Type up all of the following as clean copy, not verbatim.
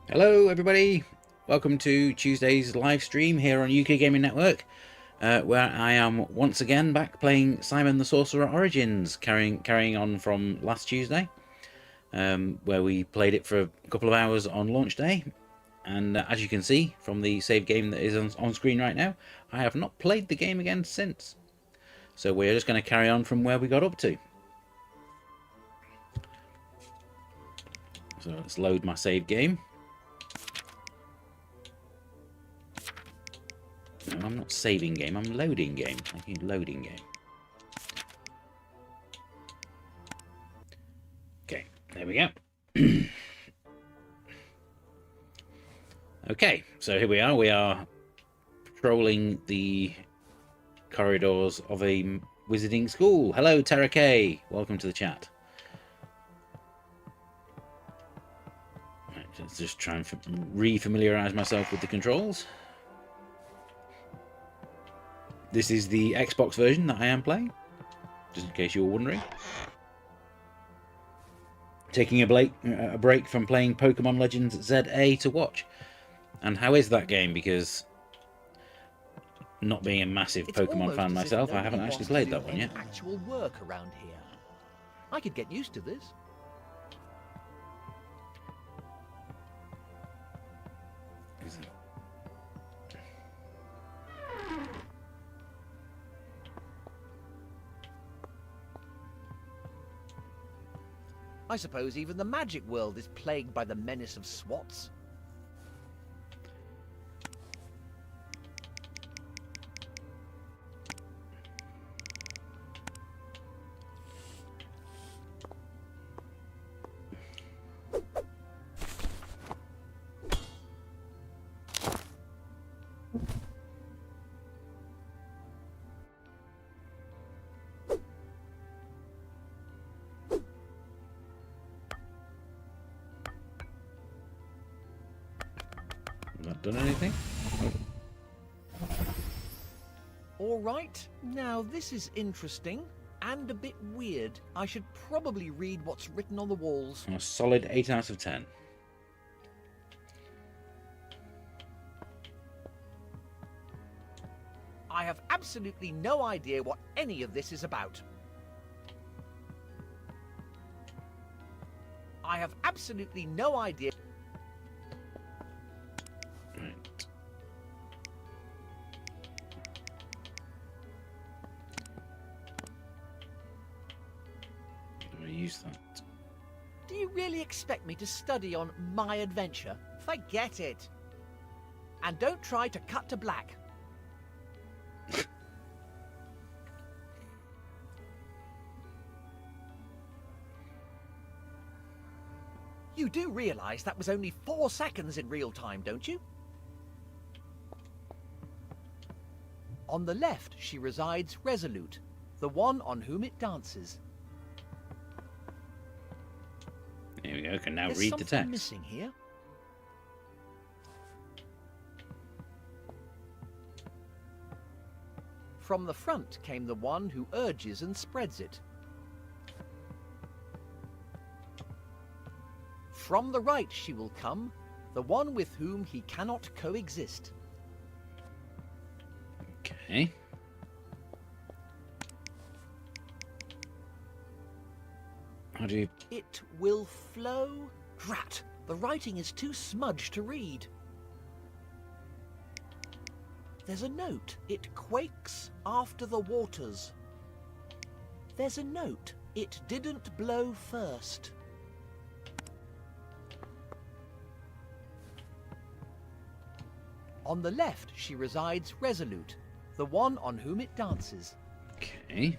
Hello everybody, welcome to Tuesday's live stream here on UK Gaming Network, where I am once again back playing Simon the Sorcerer Origins, carrying on from last Tuesday, where we played it for a couple of hours on launch day. And as you can see from the save game that is on screen right now, I have not played the game again since. So we're just going to carry on from where we got up to. So let's load my save game. No, I'm not saving game, I'm loading game. I need loading game. Okay, there we go. Okay, so here we are. We are patrolling the corridors of a wizarding school. Hello, Terra K. Welcome to the chat. Right, let's just try and re-familiarise myself with the controls. This is the Xbox version that I am playing, just in case you were wondering. Taking a break from playing Pokemon Legends ZA to watch. And how is that game? Because not being a massive Pokemon fan myself, I haven't actually played that one yet. Actual work around here. I could get used to this. I suppose even the magic world is plagued by the menace of swats. Not done anything? All right, now this is interesting and a bit weird. I should probably read what's written on the walls. A solid 8 out of 10. I have absolutely no idea what any of this is about. I have absolutely no idea. Right. I'm going to use that. Do you really expect me to study on my adventure? Forget it. And don't try to cut to black. You do realize that was only 4 seconds in real time, don't you? On the left, she resides resolute, the one on whom it dances. There we go. I can now There's read the something text. missing here. From the front came the one who urges and spreads it. From the right she will come, the one with whom he cannot coexist. Okay. How do you... It will flow. Drat, the writing is too smudged to read. There's a note. It quakes after the waters. There's a note. It didn't blow first. On the left she resides resolute, the one on whom it dances. Okay.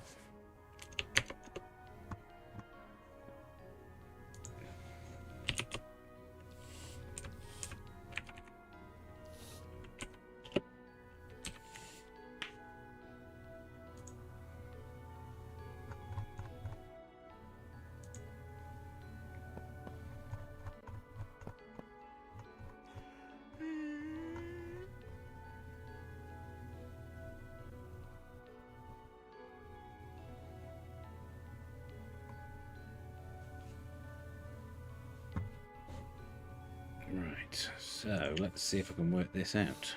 Right, so let's see if I can work this out.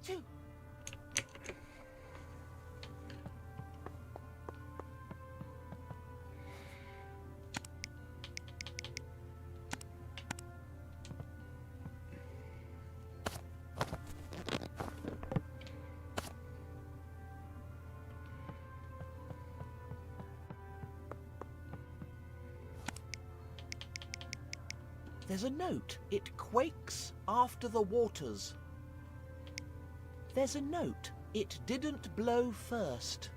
Pt2. There's a note. It quakes after the waters. There's a note. It didn't blow first.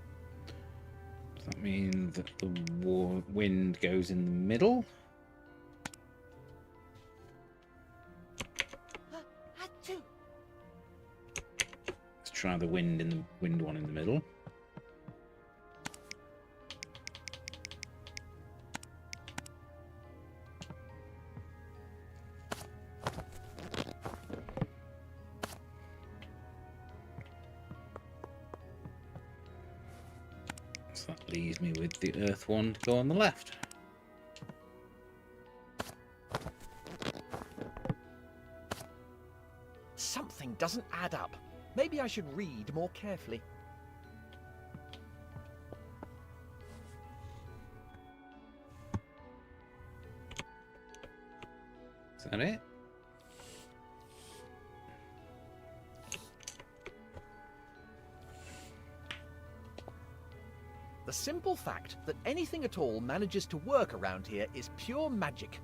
Does that mean that the wind goes in the middle? Pt2. Let's try the wind one in the middle. So that leaves me with the earth one to go on the left. Something doesn't add up. Maybe I should read more carefully. Is that it? The simple fact that anything at all manages to work around here is pure magic.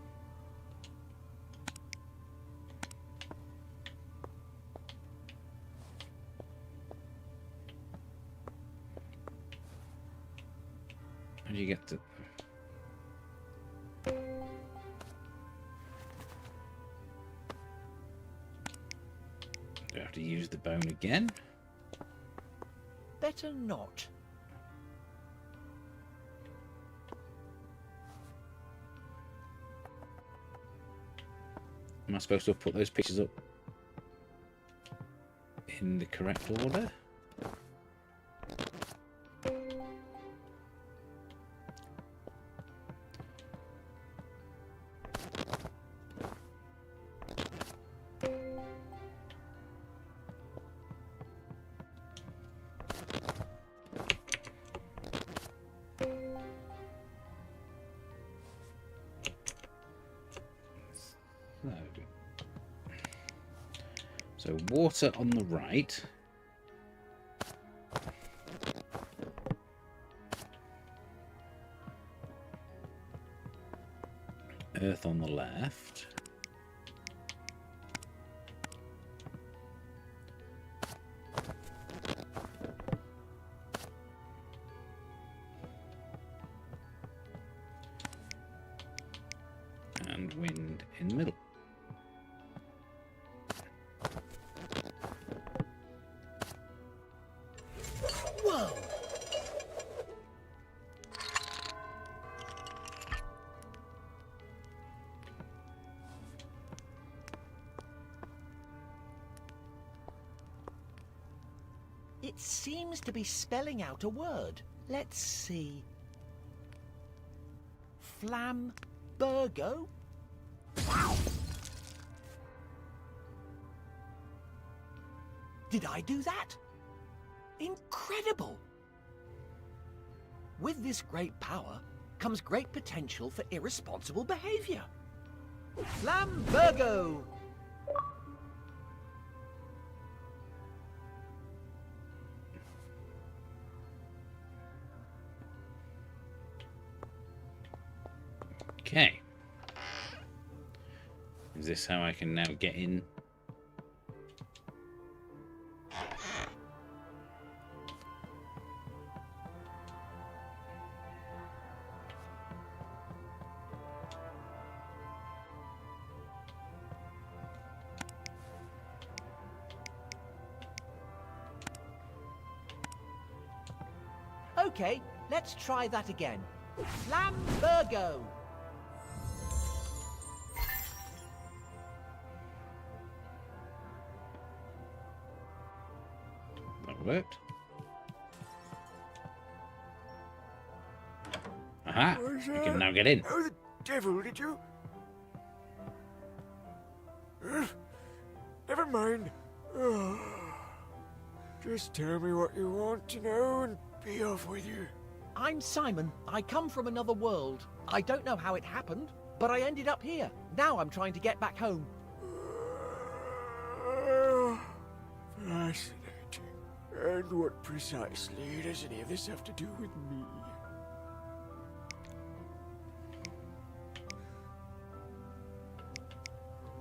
How do you get to... Do I have to use the bone again? Better not. Am I supposed to have put those pieces up in the correct order? So water on the right. Earth on the left. And wind in the middle. Whoa! It seems to be spelling out a word. Let's see. Flambergo? Wow! Did I do that? Incredible! With this great power comes great potential for irresponsible behavior. Flambergo! Okay. Is this how I can now get in? Okay, let's try that again. Flambergo! That worked. Aha! You can now get in. How the devil did you? Never mind. Just tell me what you want to know and be off with you. I'm Simon. I come from another world. I don't know how it happened, but I ended up here. Now I'm trying to get back home. Fascinating. And what precisely does any of this have to do with me?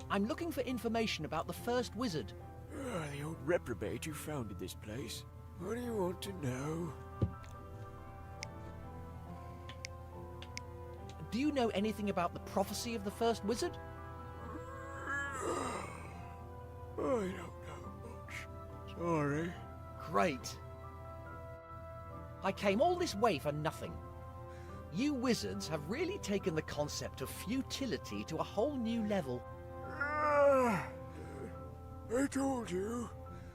I'm looking for information about the first wizard. The old reprobate who founded this place. What do you want to know? Do you know anything about the prophecy of the first wizard? I don't know much. Sorry. Great. I came all this way for nothing. You wizards have really taken the concept of futility to a whole new level. I told you,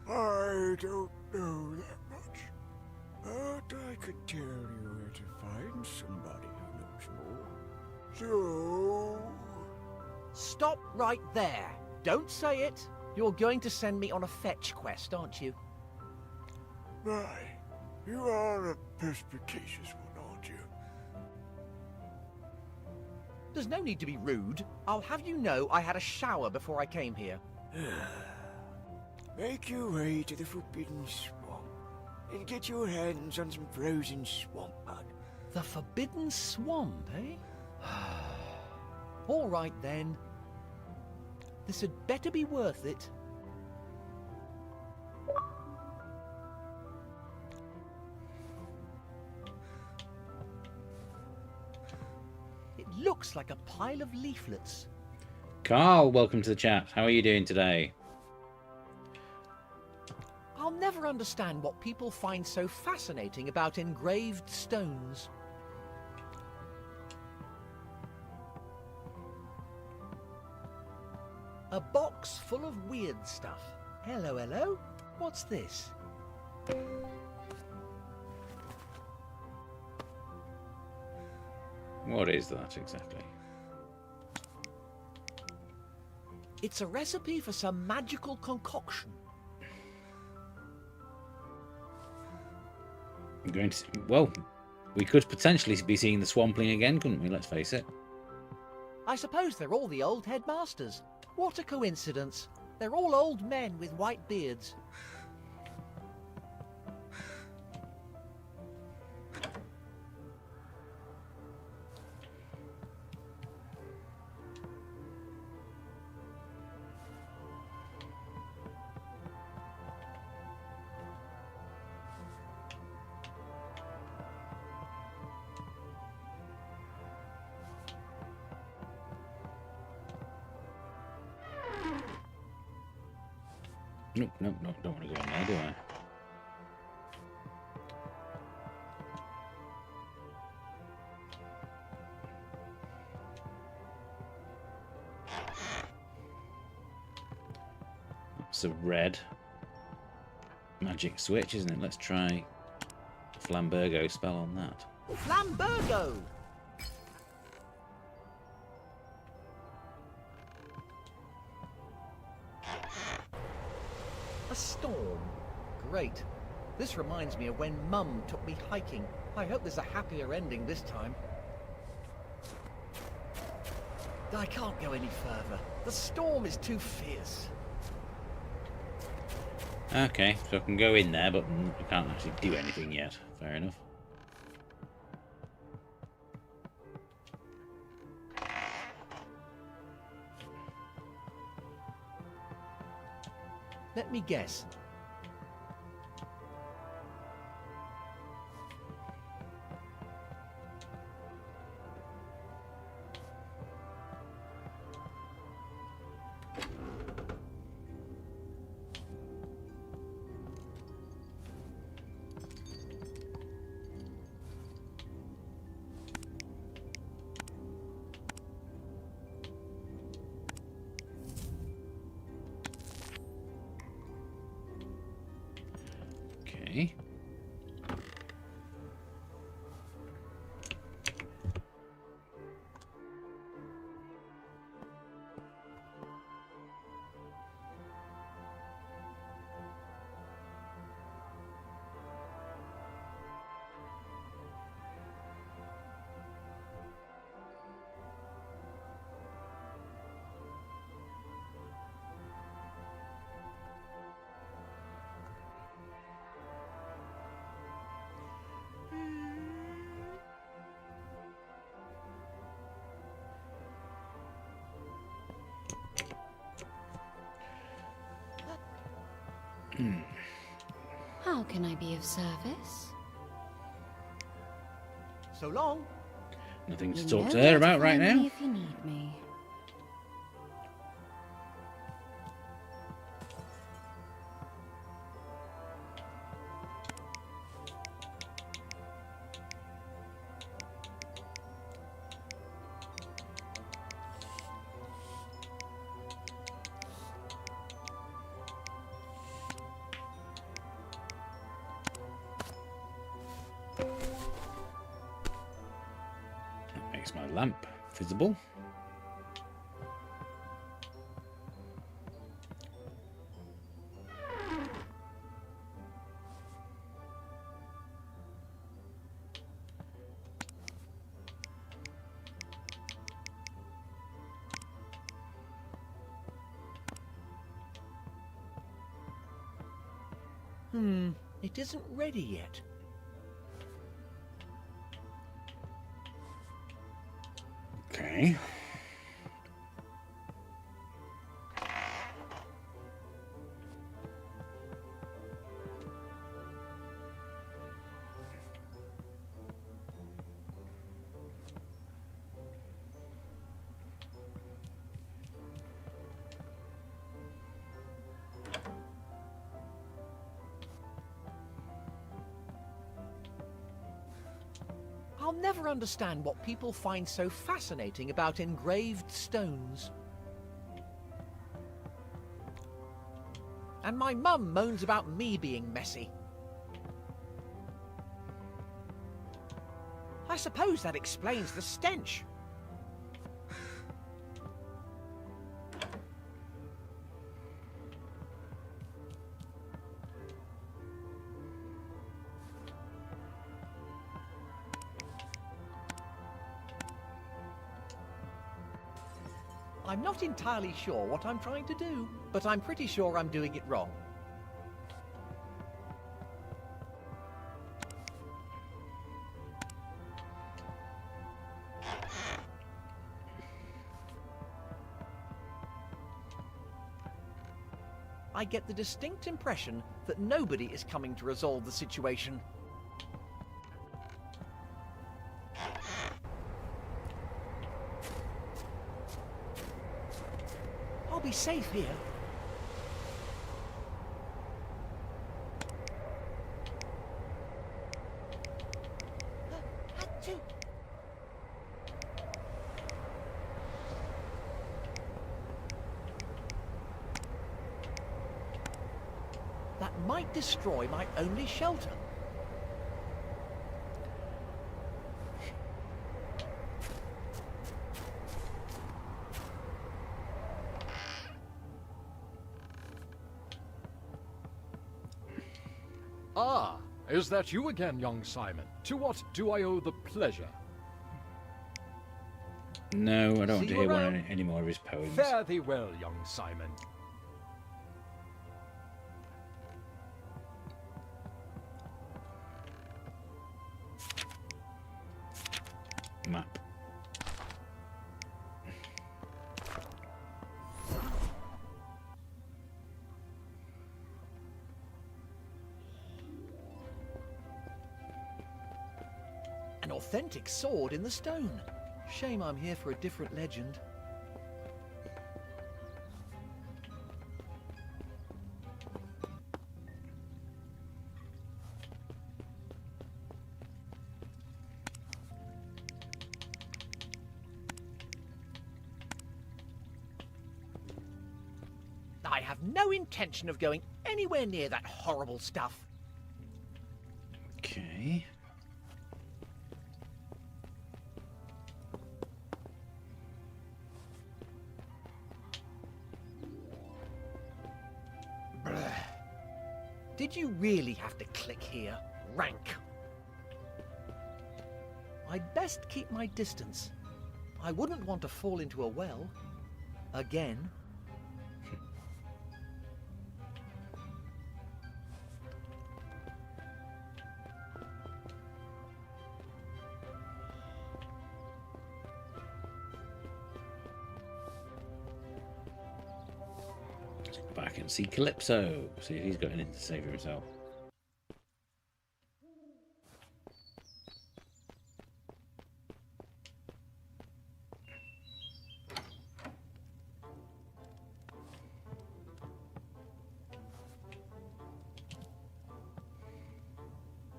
I don't know that much. But I could tell you where to find somebody who knows more. So... Stop right there. Don't say it. You're going to send me on a fetch quest, aren't you? My, you are a perspicacious one, aren't you? There's no need to be rude. I'll have you know I had a shower before I came here. Make your way to the Forbidden Swamp and get your hands on some frozen swamp mud. The Forbidden Swamp, eh? All right then. This had better be worth it. It looks like a pile of leaflets. Carl, welcome to the chat. How are you doing today? I'll never understand what people find so fascinating about engraved stones. A box full of weird stuff. Hello, hello. What's this? What is that exactly? It's a recipe for some magical concoction. I'm going to... Well, we could potentially be seeing the Swampling again, couldn't we? Let's face it. I suppose they're all the old headmasters. What a coincidence. They're all old men with white beards. Nope, nope, nope, don't want to go in there, do I? That's a red magic switch, isn't it? Let's try Flambergo spell on that. Flambergo! A storm. Great. This reminds me of when Mum took me hiking. I hope there's a happier ending this time. I can't go any further. The storm is too fierce. Okay, so I can go in there, but I can't actually do anything yet. Fair enough. Let me guess. How can I be of service? So long. Nothing to You talk know to where her about right find me now. if you need me. That makes my lamp visible. It isn't ready yet. Okay. I'll never understand what people find so fascinating about engraved stones. And my mum moans about me being messy. I suppose that explains the stench. I'm not entirely sure what I'm trying to do, but I'm pretty sure I'm doing it wrong. I get the distinct impression that nobody is coming to resolve the situation. I'll be safe here. Achoo! That might destroy my only shelter. Ah, is that you again, young Simon? To what do I owe the pleasure? No, I don't want See to you hear around. any more of his poems. Fare thee well, young Simon. Map. An authentic sword in the stone. Shame I'm here for a different legend. I have no intention of going anywhere near that horrible stuff. Okay. Did you really have to click here? Rank. I'd best keep my distance. I wouldn't want to fall into a well. Again. back and see Calypso. See if he's got anything to say for himself.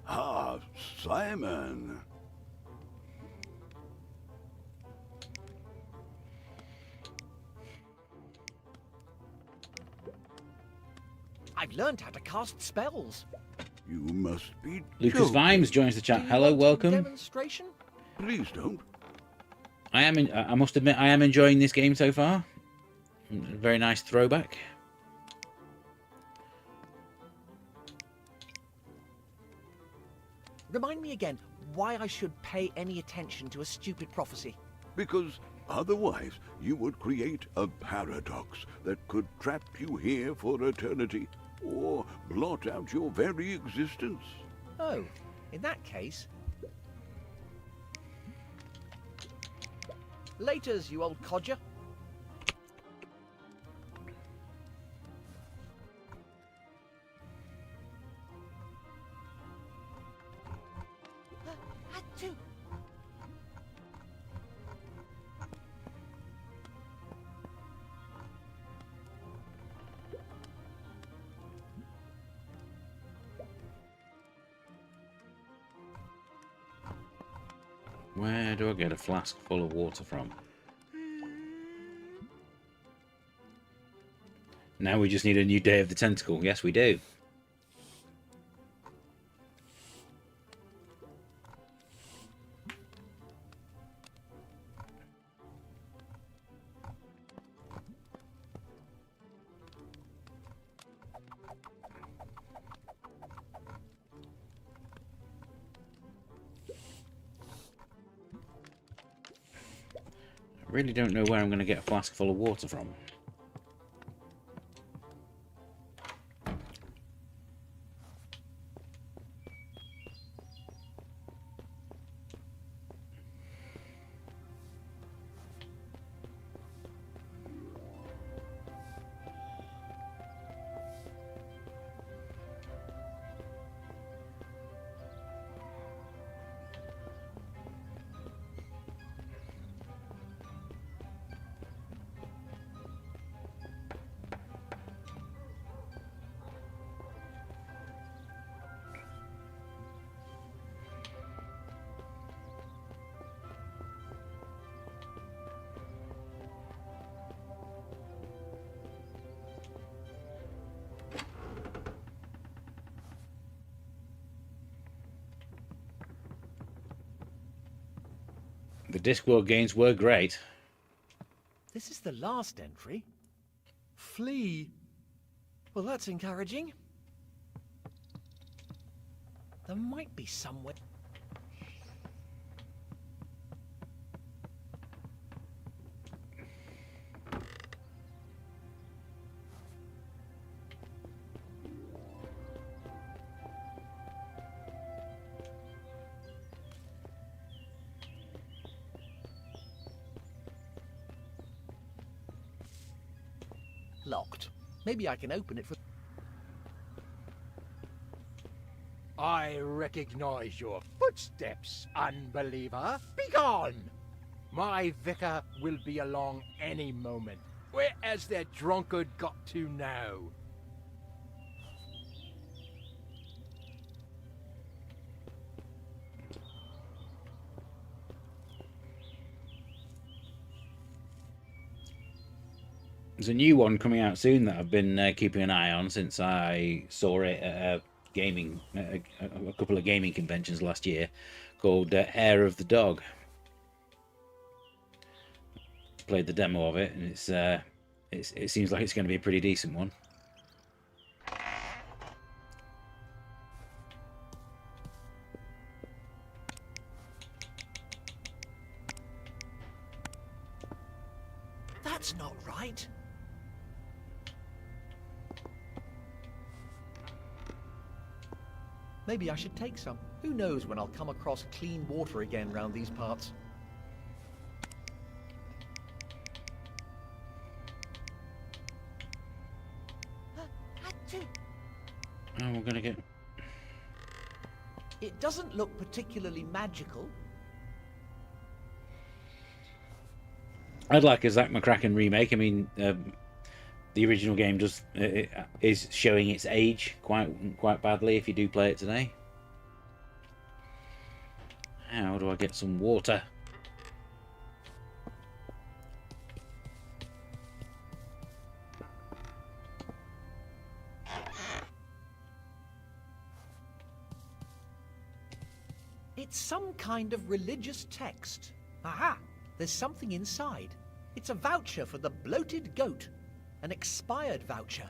Ah, Simon. I've learned how to cast spells. You must be Lucas joking. Vimes joins the chat. Do you Hello, want a welcome. demonstration? Please don't. I must admit, I am enjoying this game so far. Very nice throwback. Remind me again why I should pay any attention to a stupid prophecy. Because otherwise you would create a paradox that could trap you here for eternity, or blot out your very existence. Oh, in that case... Laters, you old codger. Achoo! Where do I get a flask full of water from? Now we just need a new Day of the Tentacle. Yes, we do. I really don't know where I'm going to get a flask full of water from. The Discworld games were great. This is the last entry. Flee. Well, that's encouraging. There might be somewhere... Locked. Maybe I can open it for... I recognize your footsteps, unbeliever. Begone! My vicar will be along any moment. Where has that drunkard got to now? There's a new one coming out soon that I've been keeping an eye on since I saw it at a couple of gaming conventions last year, called Hair of the Dog. Played the demo of it, and it seems like it's going to be a pretty decent one. That's not right. Maybe I should take some. Who knows when I'll come across clean water again round these parts. Now we're gonna get. It doesn't look particularly magical. I'd like a Zack McCracken remake. I mean, the original game is showing its age quite badly if you do play it today. How do I get some water? It's some kind of religious text. Aha! There's something inside. It's a voucher for the bloated goat. An expired voucher.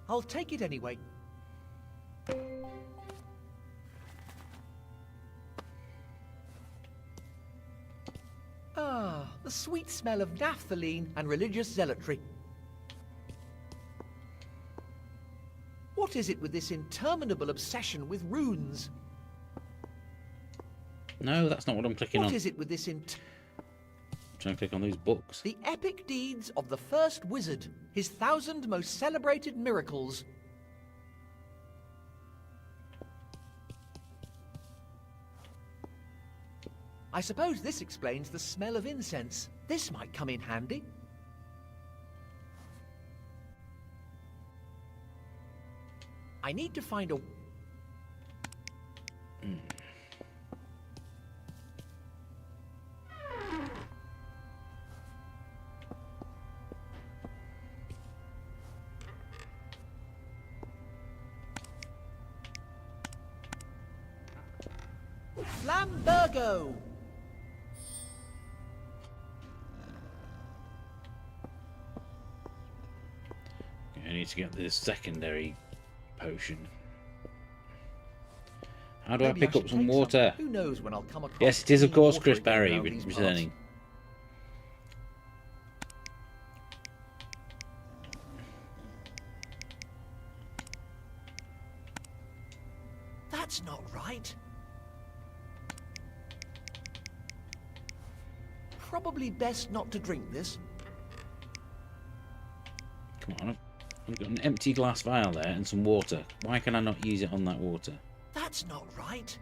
I'll take it anyway. Ah, the sweet smell of naphthalene and religious zealotry. What is it with this interminable obsession with runes? No, that's not what I'm clicking on. What is it with this I'm trying to click on those books. The epic deeds of the first wizard, his 1,000 most celebrated miracles. I suppose this explains the smell of incense. This might come in handy. I need to find a... Flambergo! I need to get this secondary potion. How do I Maybe pick should up some take water? Who knows when I'll come across Yes, it is of clean course water Chris again Barry around these returning. parts. That's not right. Probably best not to drink this. Come on, I've got an empty glass vial there and some water. Why can I not use it on that water? That's not right.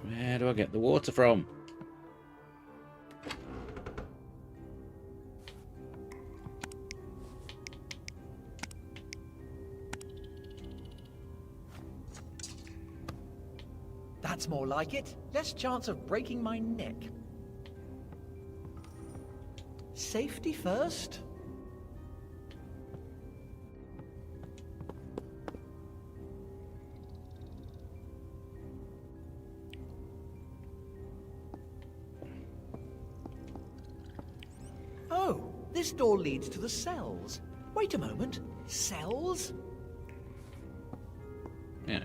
Where do I get the water from? That's more like it. Less chance of breaking my neck. Safety first. Oh, this door leads to the cells. Wait a moment. Cells? Yeah.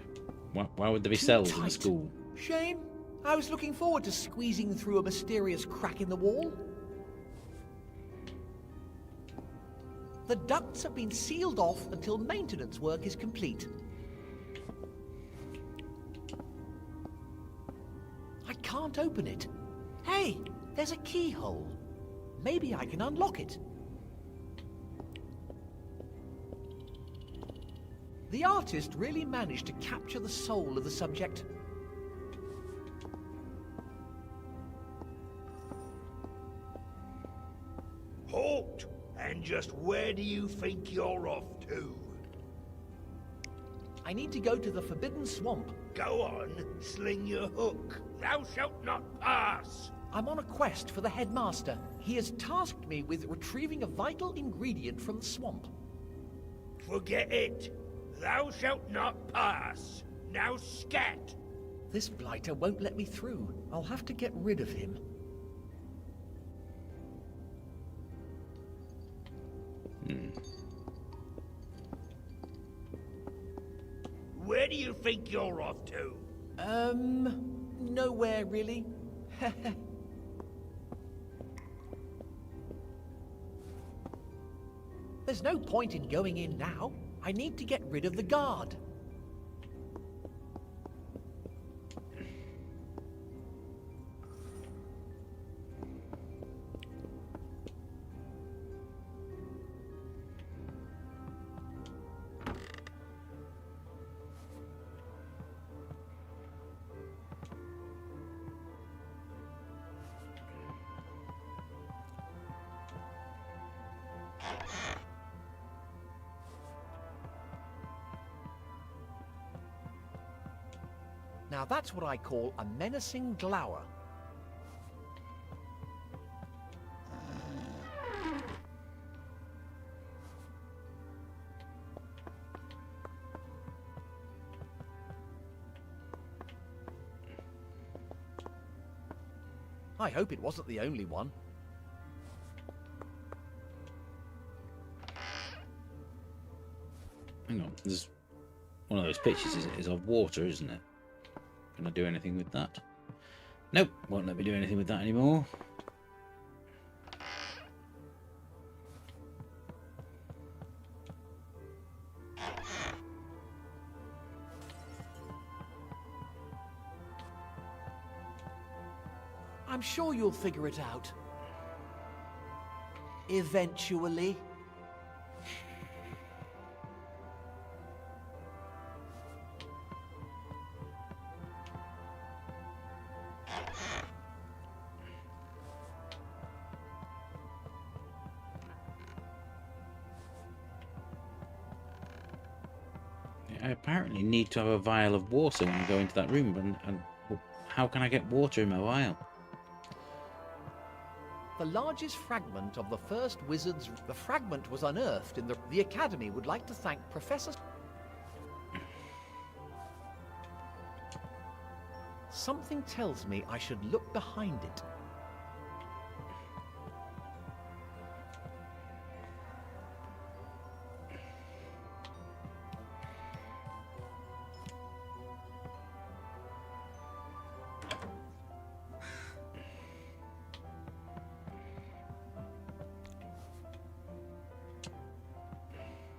Why would there be Too cells in a tight. school? Shame. I was looking forward to squeezing through a mysterious crack in the wall. The ducts have been sealed off until maintenance work is complete. I can't open it. Hey, there's a keyhole. Maybe I can unlock it. The artist really managed to capture the soul of the subject. Halt! And just where do you think you're off to? I need to go to the Forbidden Swamp. Go on, sling your hook. Thou shalt not pass. I'm on a quest for the headmaster. He has tasked me with retrieving a vital ingredient from the swamp. Forget it. Thou shalt not pass. Now scat. This blighter won't let me through. I'll have to get rid of him. Where do you think you're off to? Nowhere really. There's no point in going in now. I need to get rid of the guard. Now that's what I call a menacing glower. I hope it wasn't the only one. Hang on, there's one of those pictures is of water, isn't it? Can I do anything with that? Nope, won't let me do anything with that anymore. I'm sure you'll figure it out. Eventually. I apparently need to have a vial of water when I go into that room, and how can I get water in my vial? The largest fragment of the first wizard's... The fragment was unearthed in the Academy would like to thank Professor... Something tells me I should look behind it.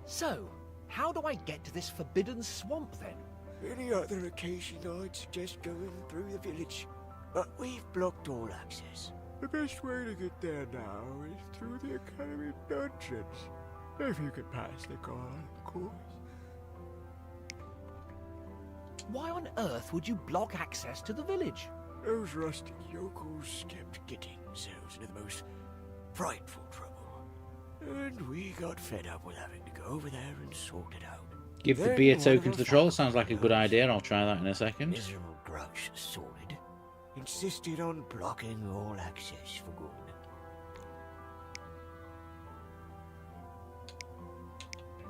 So, how do I get to this forbidden swamp then? Any other occasion I'd suggest going through the village, but we've blocked all access. The best way to get there now is through the Academy dungeons. If you could pass the guard, of course. Why on earth would you block access to the village? Those rustic yokels kept getting themselves into the most frightful trouble. And we got fed up with having to go over there and sort it out. Give the beer token to the troll. Sounds like a good idea. I'll try that in a second. Miserable grouch sorted. Insisted on blocking all access for good.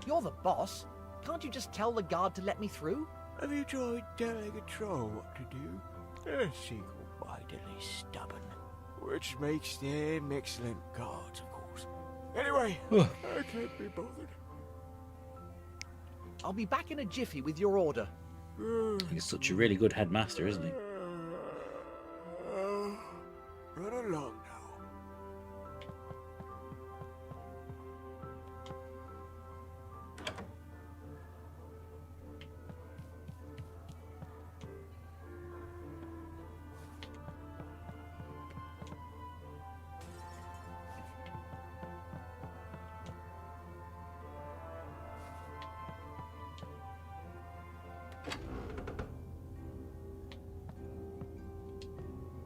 You're the boss. Can't you just tell the guard to let me through? Have you tried telling a troll what to do? They're single-mindedly stubborn. Which makes them excellent guards, of course. Anyway, I can't be bothered. I'll be back in a jiffy with your order. He's such a really good headmaster, isn't he? Run along now.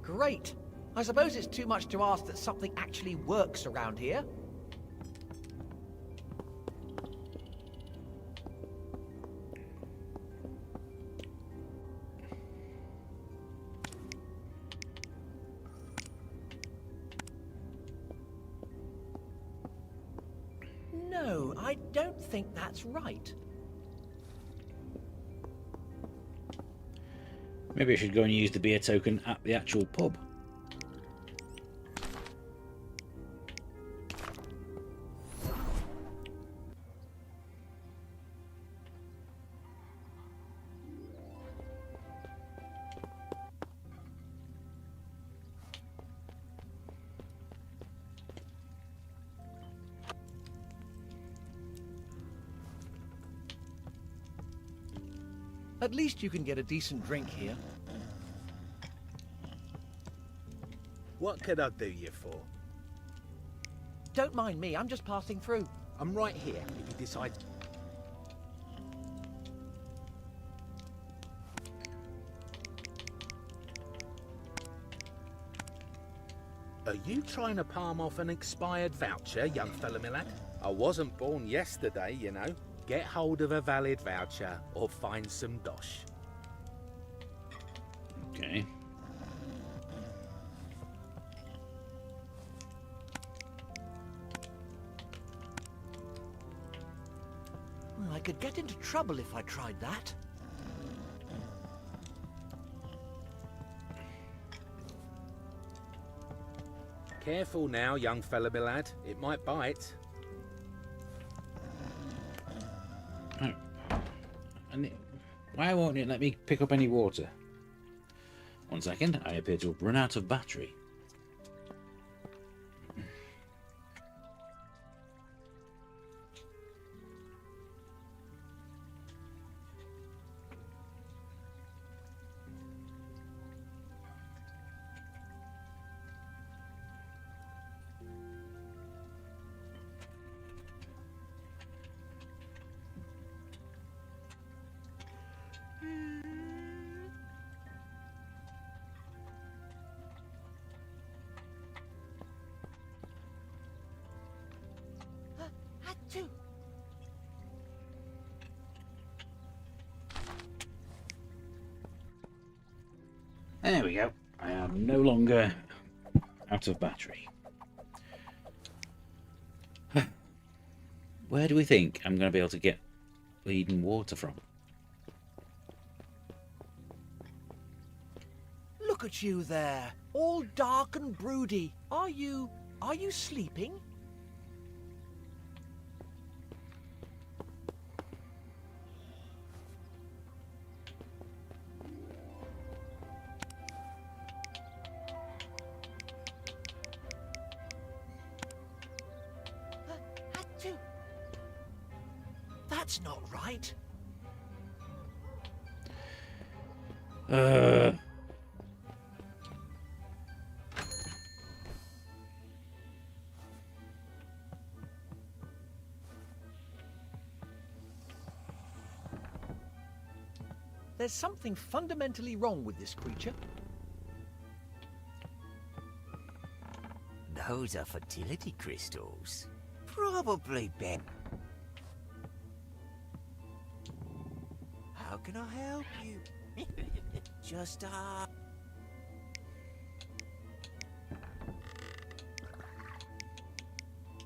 Great. I suppose it's too much to ask that something actually works around here. No, I don't think that's right. Maybe I should go and use the beer token at the actual pub. At least you can get a decent drink here. What can I do you for? Don't mind me, I'm just passing through. I'm right here if you decide. Are you trying to palm off an expired voucher, young fella, my lad? I wasn't born yesterday, you know. Get hold of a valid voucher or find some dosh. Okay. Well, I could get into trouble if I tried that. Careful now, young fella, my lad. It might bite. Oh. Why won't it let me pick up any water? 1 second, I appear to have run out of battery. Achoo! There we go. I am no longer out of battery. Where do we think I'm going to be able to get bleeding water from? Look at you there, all dark and broody. Are you sleeping? Achoo! That's not right. There's something fundamentally wrong with this creature. Those are fertility crystals. Probably Ben. How can I help you? Just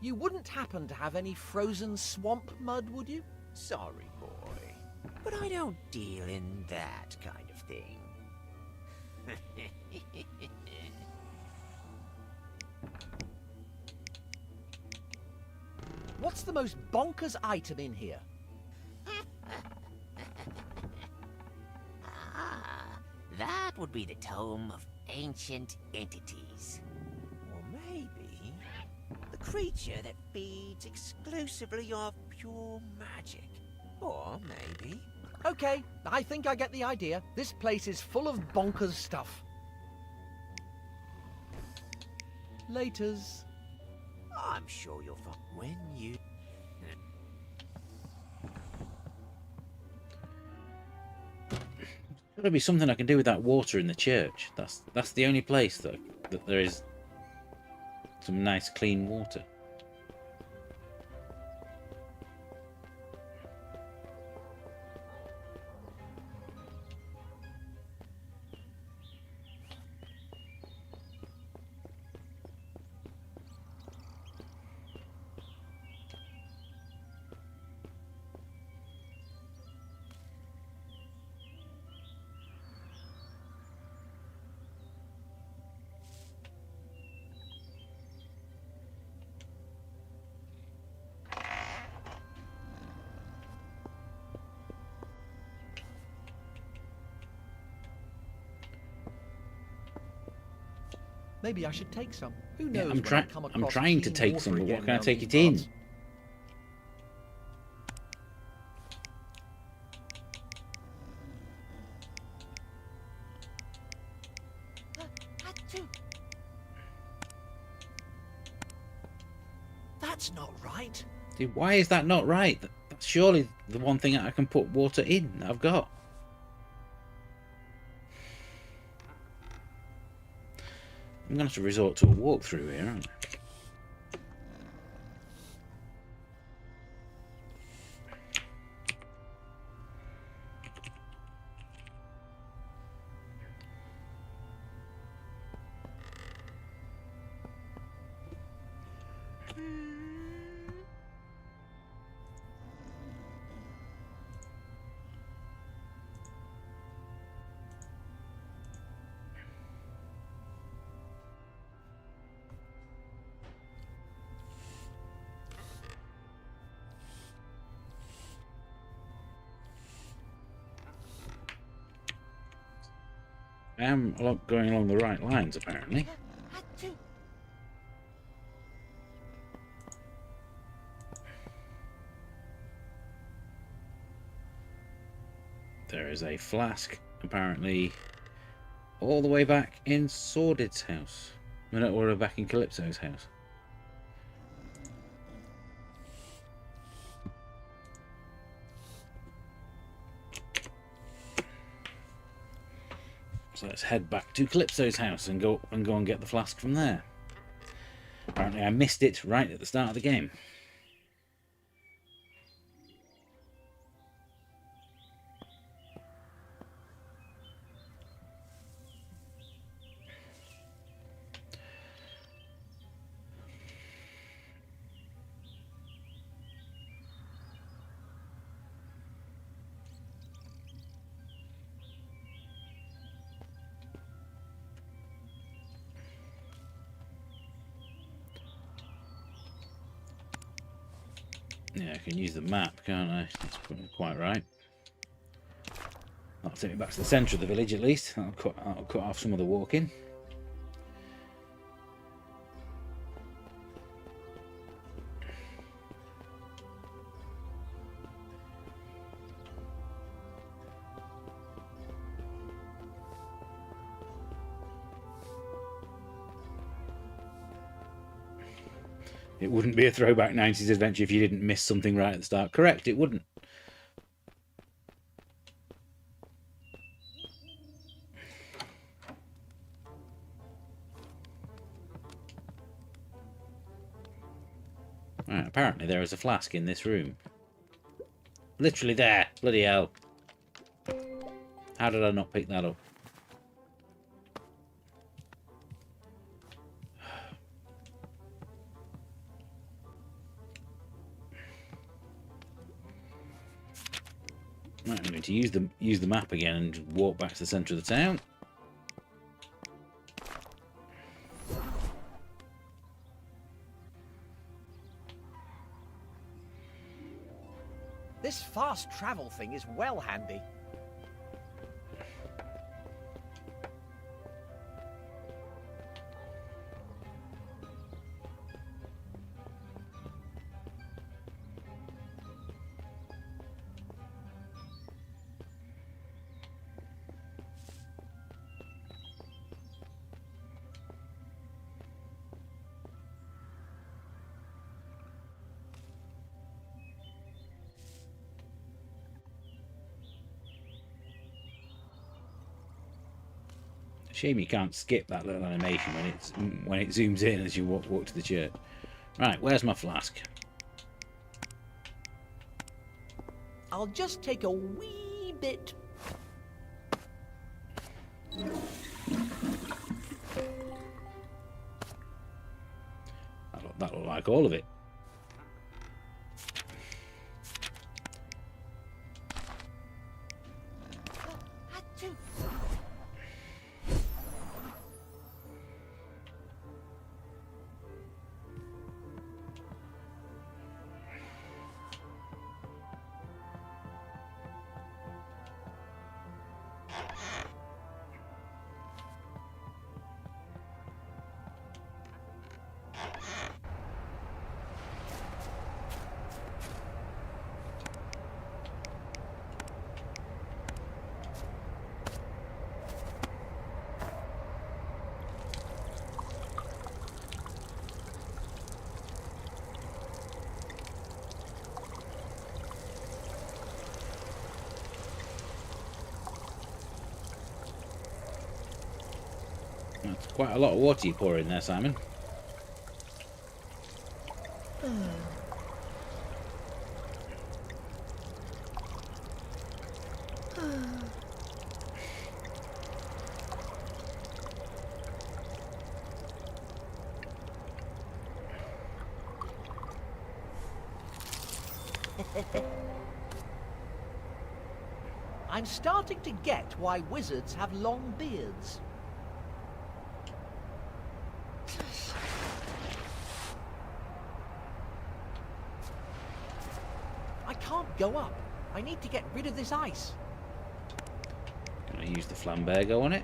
You wouldn't happen to have any frozen swamp mud, would you? sorry, boy. But I don't deal in that kind of thing. What's the most bonkers item in here? That would be the Tome of Ancient Entities. Or maybe the creature that feeds exclusively off pure magic. Or maybe... Okay, I think I get the idea. This place is full of bonkers stuff. Laters. I'm sure you'll find when you... There's got to be something I can do with that water in the church. That's the only place that there is some nice clean water. Maybe I should take some. Who Yeah, knows? I'm trying to take some, but what can I take it in? That's not right. Dude, why is that not right? That's surely the one thing I can put water in that I've got. I'm going to have to resort to a walkthrough here, aren't I? I am going along the right lines, apparently. There is a flask, apparently, all the way back in Sordid's house. No, or back in Calypso's house. So let's head back to Calypso's house and go and get the flask from there. Apparently I missed it right at the start of the game. Yeah, I can use the map, can't I? That's quite right. That'll take me back to the centre of the village at least. That'll cut off some of the walking. It wouldn't be a throwback 90s adventure if you didn't miss something right at the start. Correct, it wouldn't. Right, apparently there is a flask in this room. Literally there. Bloody hell. How did I not pick that up? Right, I'm going to use the map again and just walk back to the centre of the town. This fast travel thing is well handy. Shame you can't skip that little animation when it zooms in as you walk to the church. Right, where's my flask? I'll just take a wee bit. That look like all of it. Quite a lot of water you pour in there, Simon. I'm starting to get why wizards have long beards. I can't go up. I need to get rid of this ice. Can I use the flambergo on it?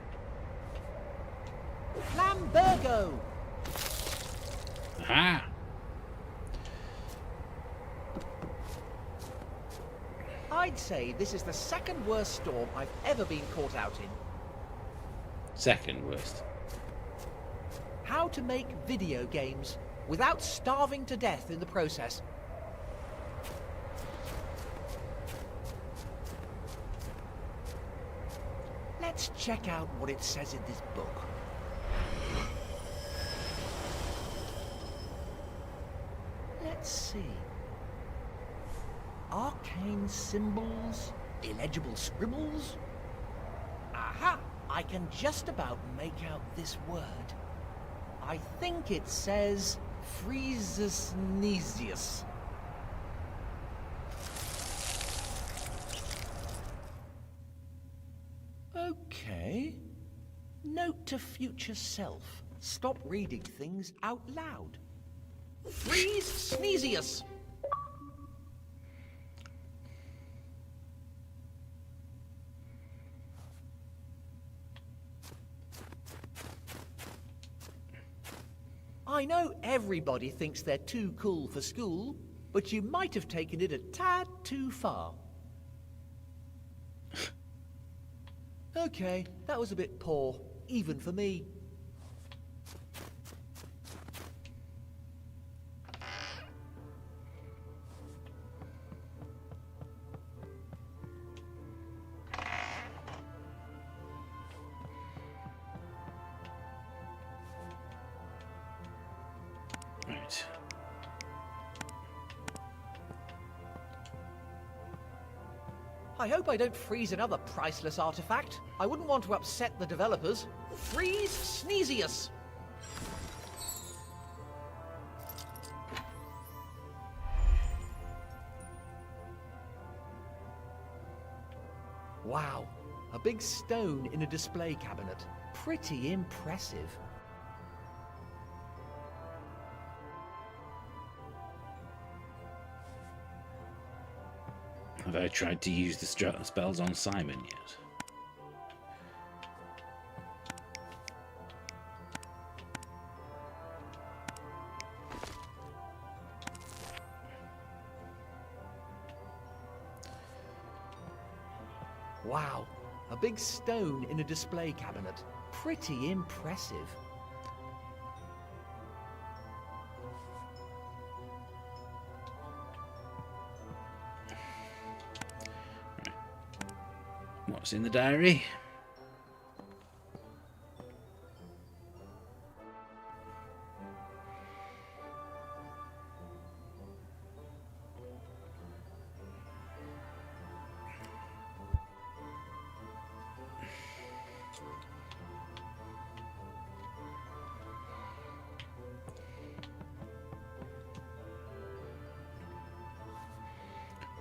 Flambergo! Aha! I'd say this is the second worst storm I've ever been caught out in. Second worst. How to make video games without starving to death in the process. Let's check out what it says in this book. Let's see. Arcane symbols, illegible scribbles. Aha! I can just about make out this word. I think it says Freezesnesius. Okay. Note to future self. Stop reading things out loud. Freeze-Snesius! I know everybody thinks they're too cool for school, but you might have taken it a tad too far. Okay, that was a bit poor, even for me. Right. I hope I don't freeze another priceless artifact. I wouldn't want to upset the developers. Freeze-Snesius! Wow, a big stone in a display cabinet. Pretty impressive. Have I tried to use the spells on Simon yet? Wow, a big stone in a display cabinet. Pretty impressive. What's in the diary?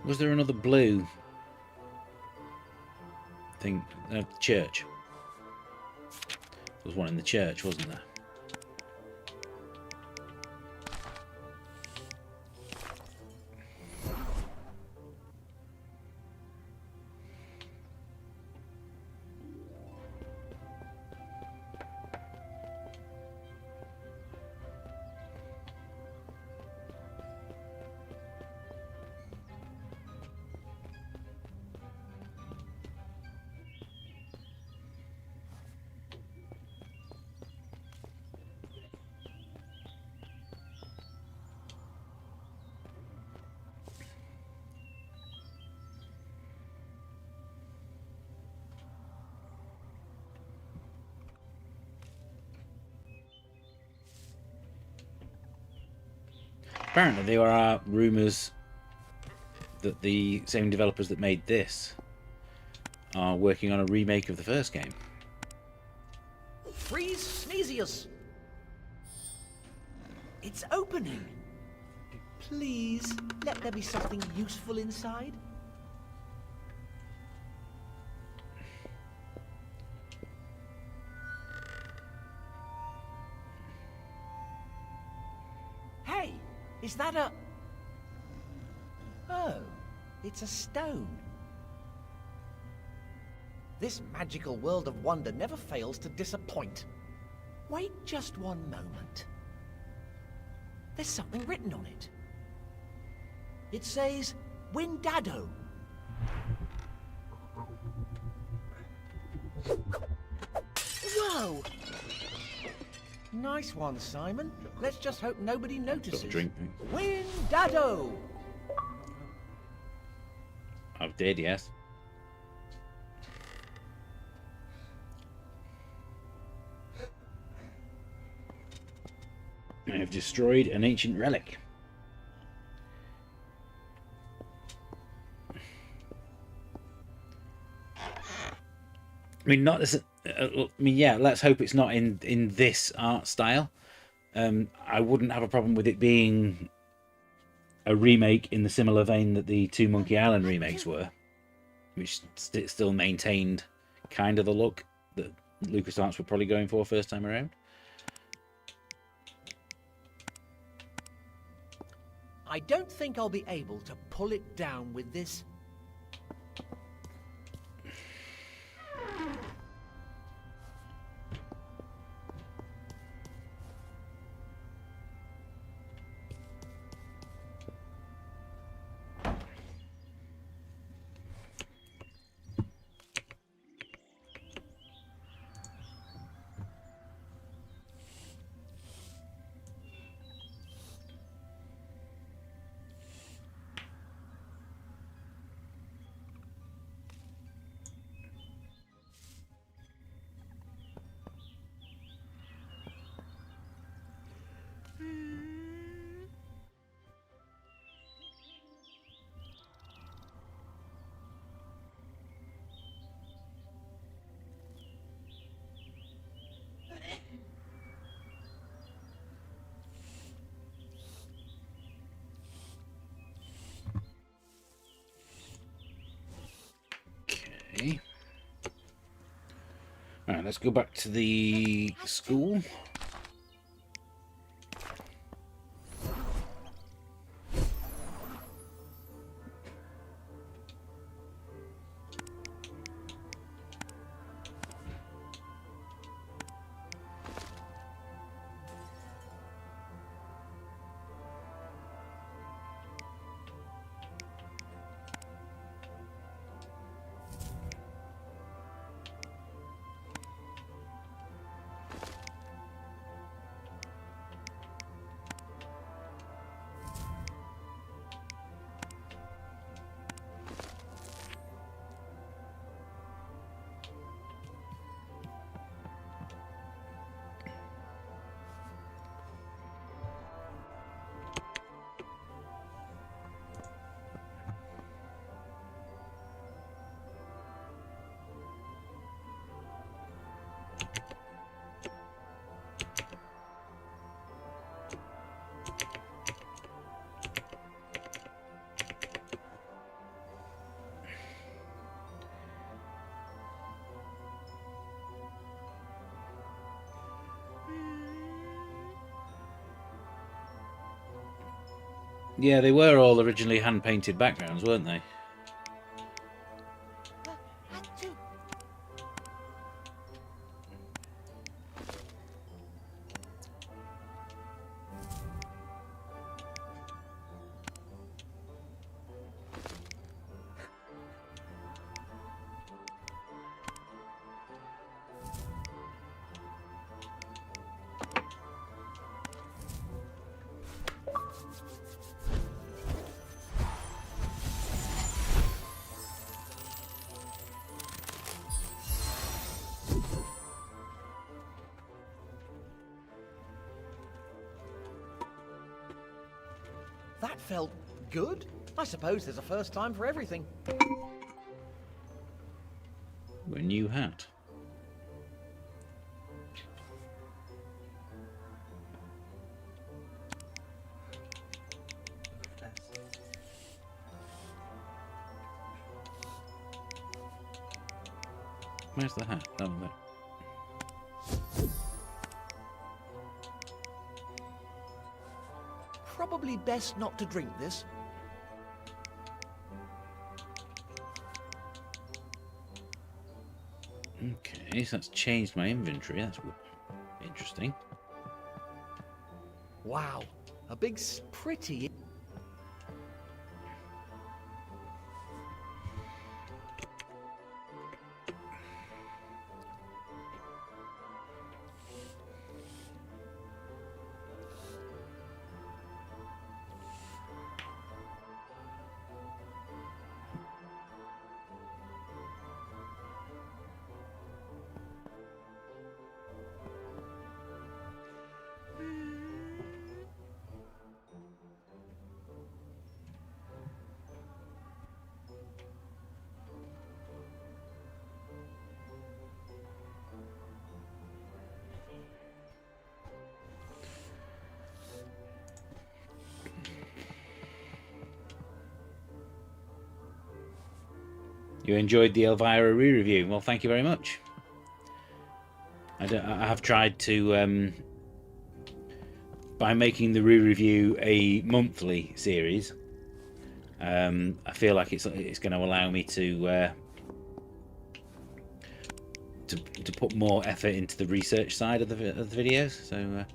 Was there another blue thing? Church. There was one in the church, wasn't there? Apparently there are rumours that the same developers that made this are working on a remake of the first game. Freeze Sneezius! It's opening! Please, let there be something useful inside. Hey, is that a... Oh, it's a stone. This magical world of wonder never fails to disappoint. Wait just one moment. There's something written on it. It says, Windado. Whoa! Nice one, Simon. Let's just hope nobody notices. Got a drink. Windado! I did, yes. I have destroyed an ancient relic. I mean, not this. I mean, yeah. Let's hope it's not in this art style. I wouldn't have a problem with it being a remake in the similar vein that the two Monkey Island remakes were, which still maintained kind of the look that LucasArts were probably going for first time around. I don't think I'll be able to pull it down with this. Okay. All right, let's go back to the school. Yeah, they were all originally hand-painted backgrounds, weren't they? That felt good. I suppose there's a first time for everything. A new hat. Where's the hat? Oh, there. Probably best not to drink this. Okay, so that's changed my inventory. That's interesting. Wow, a big, pretty... You enjoyed the Elvira re-review. Well, thank you very much. I have tried to, by making the re-review a monthly series, I feel like it's going to allow me to put more effort into the research side of the videos. So.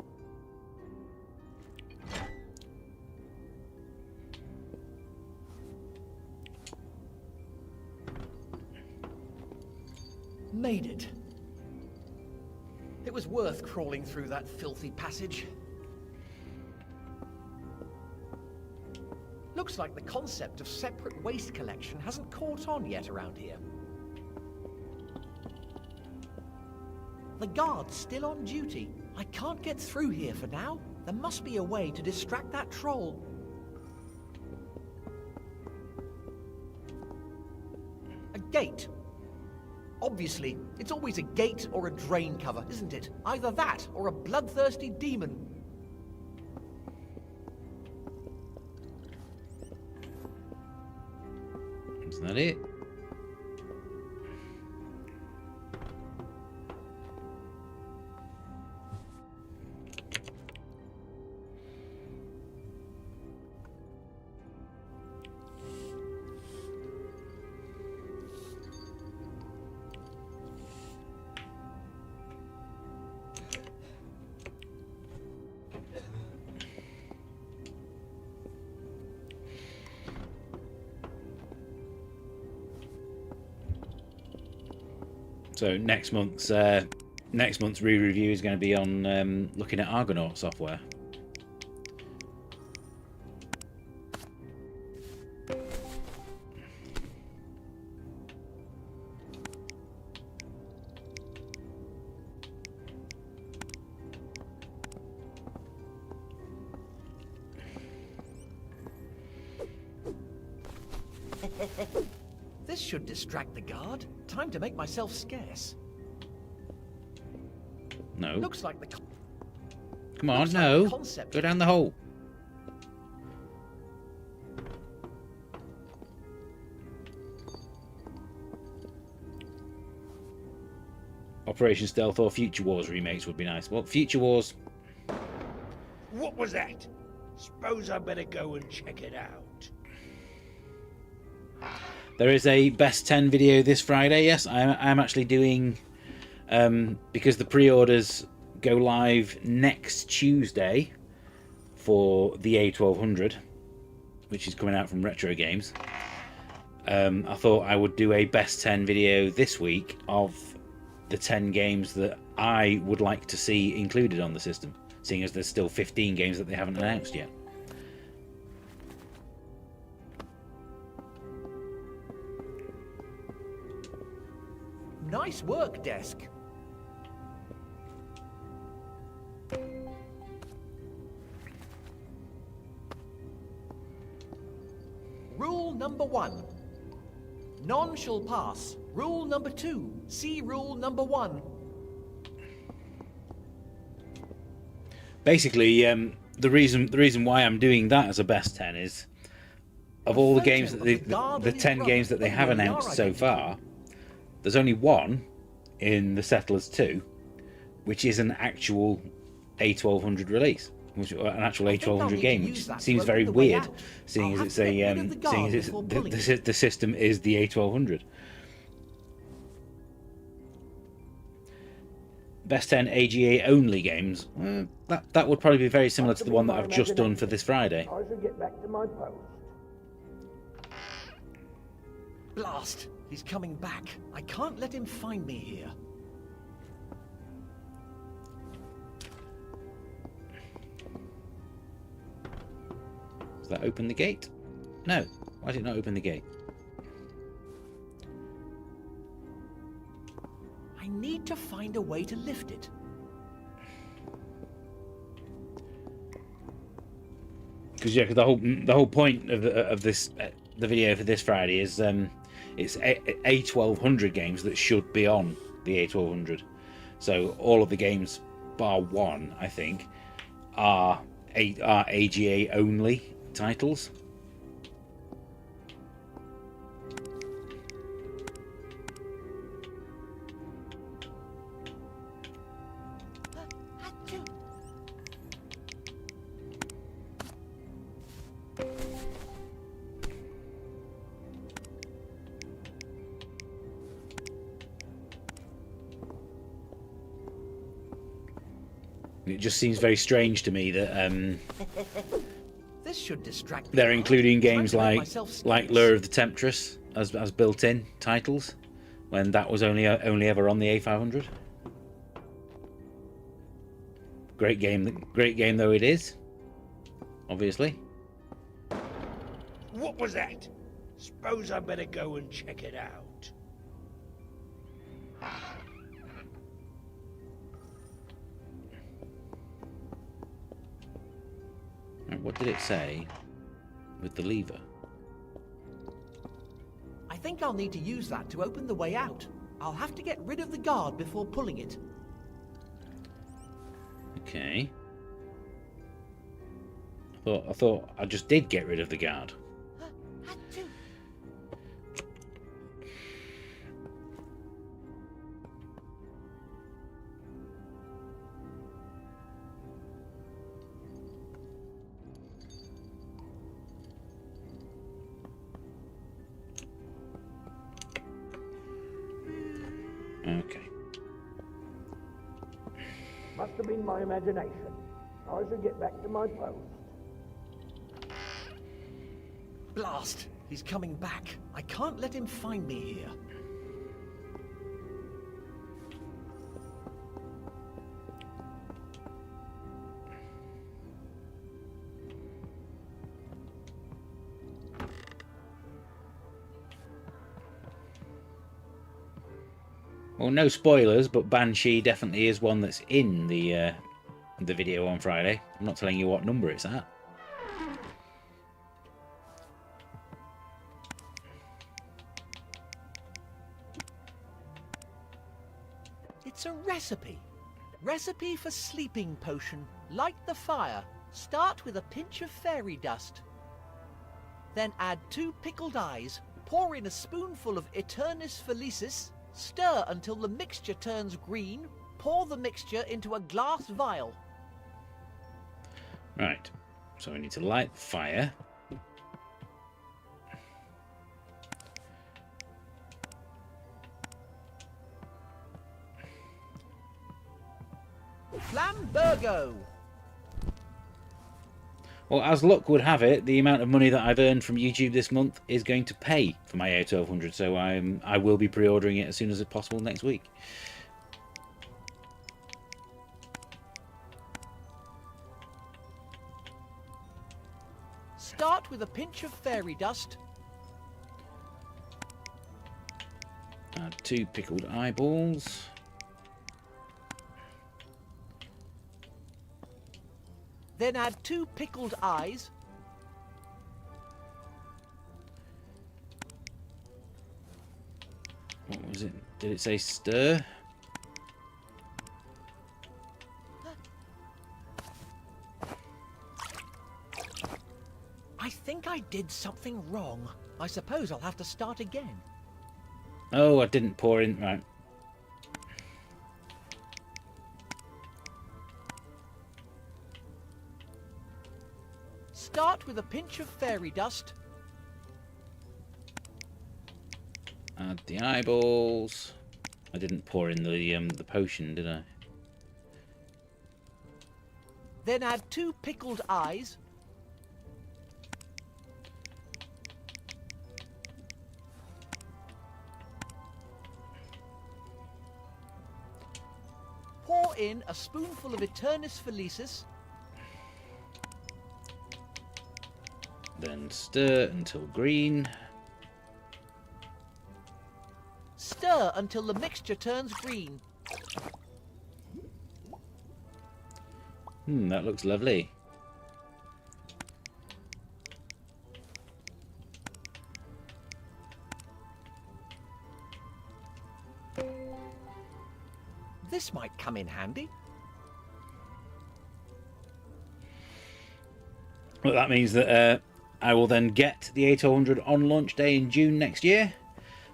Made it. It was worth crawling through that filthy passage. Looks like the concept of separate waste collection hasn't caught on yet around here. The guard's still on duty. I can't get through here for now. There must be a way to distract that troll. A gate. Obviously, it's always a gate or a drain cover, isn't it? Either that or a bloodthirsty demon. Is that it? So next month's re-review is going to be on looking at Argonaut software. This should distract the guard. Time to make myself scarce. No. Looks like the... Come on, looks like no. the concept... Go down the hole. Operation Stealth or Future Wars remakes would be nice. Well, Future Wars... What was that? Suppose I better go and check it out. There is a best 10 video this Friday. Yes, I'm actually doing, because the pre-orders go live next Tuesday for the A1200, which is coming out from Retro Games. I thought I would do a best 10 video this week of the 10 games that I would like to see included on the system, seeing as there's still 15 games that they haven't announced yet. Nice work, desk. Rule number 1. None shall pass. Rule number 2. See rule number 1. Basically, the reason why I'm doing that as a best 10 is, of all the games that the 10 games that they have announced so far, there's only one in the Settlers 2, which is an actual A1200 release, which an actual A1200 game, which seems very weird, seeing as it's the system is the A1200. Best 10 AGA only games. That would probably be very similar to the one that I've just done for this Friday. I shall get back to my post. Blast! He's coming back. I can't let him find me here. Does that open the gate? No. Why did it not open the gate? I need to find a way to lift it. Because yeah, the whole point of this the video for this Friday is it's A1200 games that should be on the A1200. So all of the games bar one, I think, are AGA only titles. It just seems very strange to me that This should distract me. they're including games Trying to make like myself scarce. Lure of the Temptress as built-in titles, when that was only ever on the A500. Great game though it is, obviously. What was that? Suppose I better go and check it out. What did it say with the lever? I think I'll need to use that to open the way out. I'll have to get rid of the guard before pulling it. Okay. I thought I just did get rid of the guard. Okay. Must have been my imagination. I shall get back to my post. Blast! He's coming back. I can't let him find me here. Well, no spoilers, but Banshee definitely is one that's in the video on Friday. I'm not telling you what number it's at. It's a recipe. Recipe for sleeping potion. Light the fire. Start with a pinch of fairy dust. Then add 2 pickled eyes. Pour in a spoonful of Aeternis Felicis. Stir until the mixture turns green. Pour the mixture into a glass vial. Right. So we need to light the fire. Flambergo! Well, as luck would have it, the amount of money that I've earned from YouTube this month is going to pay for my A1200, so I will be pre-ordering it as soon as it's possible next week. Start with a pinch of fairy dust. Add 2 pickled eyeballs. Then add 2 pickled eyes. Was it? Did it say stir? I think I did something wrong. I suppose I'll have to start again. Oh, I didn't pour in right. Start with a pinch of fairy dust. Add the eyeballs. I didn't pour in the potion, did I? Then add 2 pickled eyes. Pour in a spoonful of Eternus Felicis. Then stir until green. Stir until the mixture turns green. That looks lovely. This might come in handy. Well, that means that I will then get the 800 on launch day in June next year,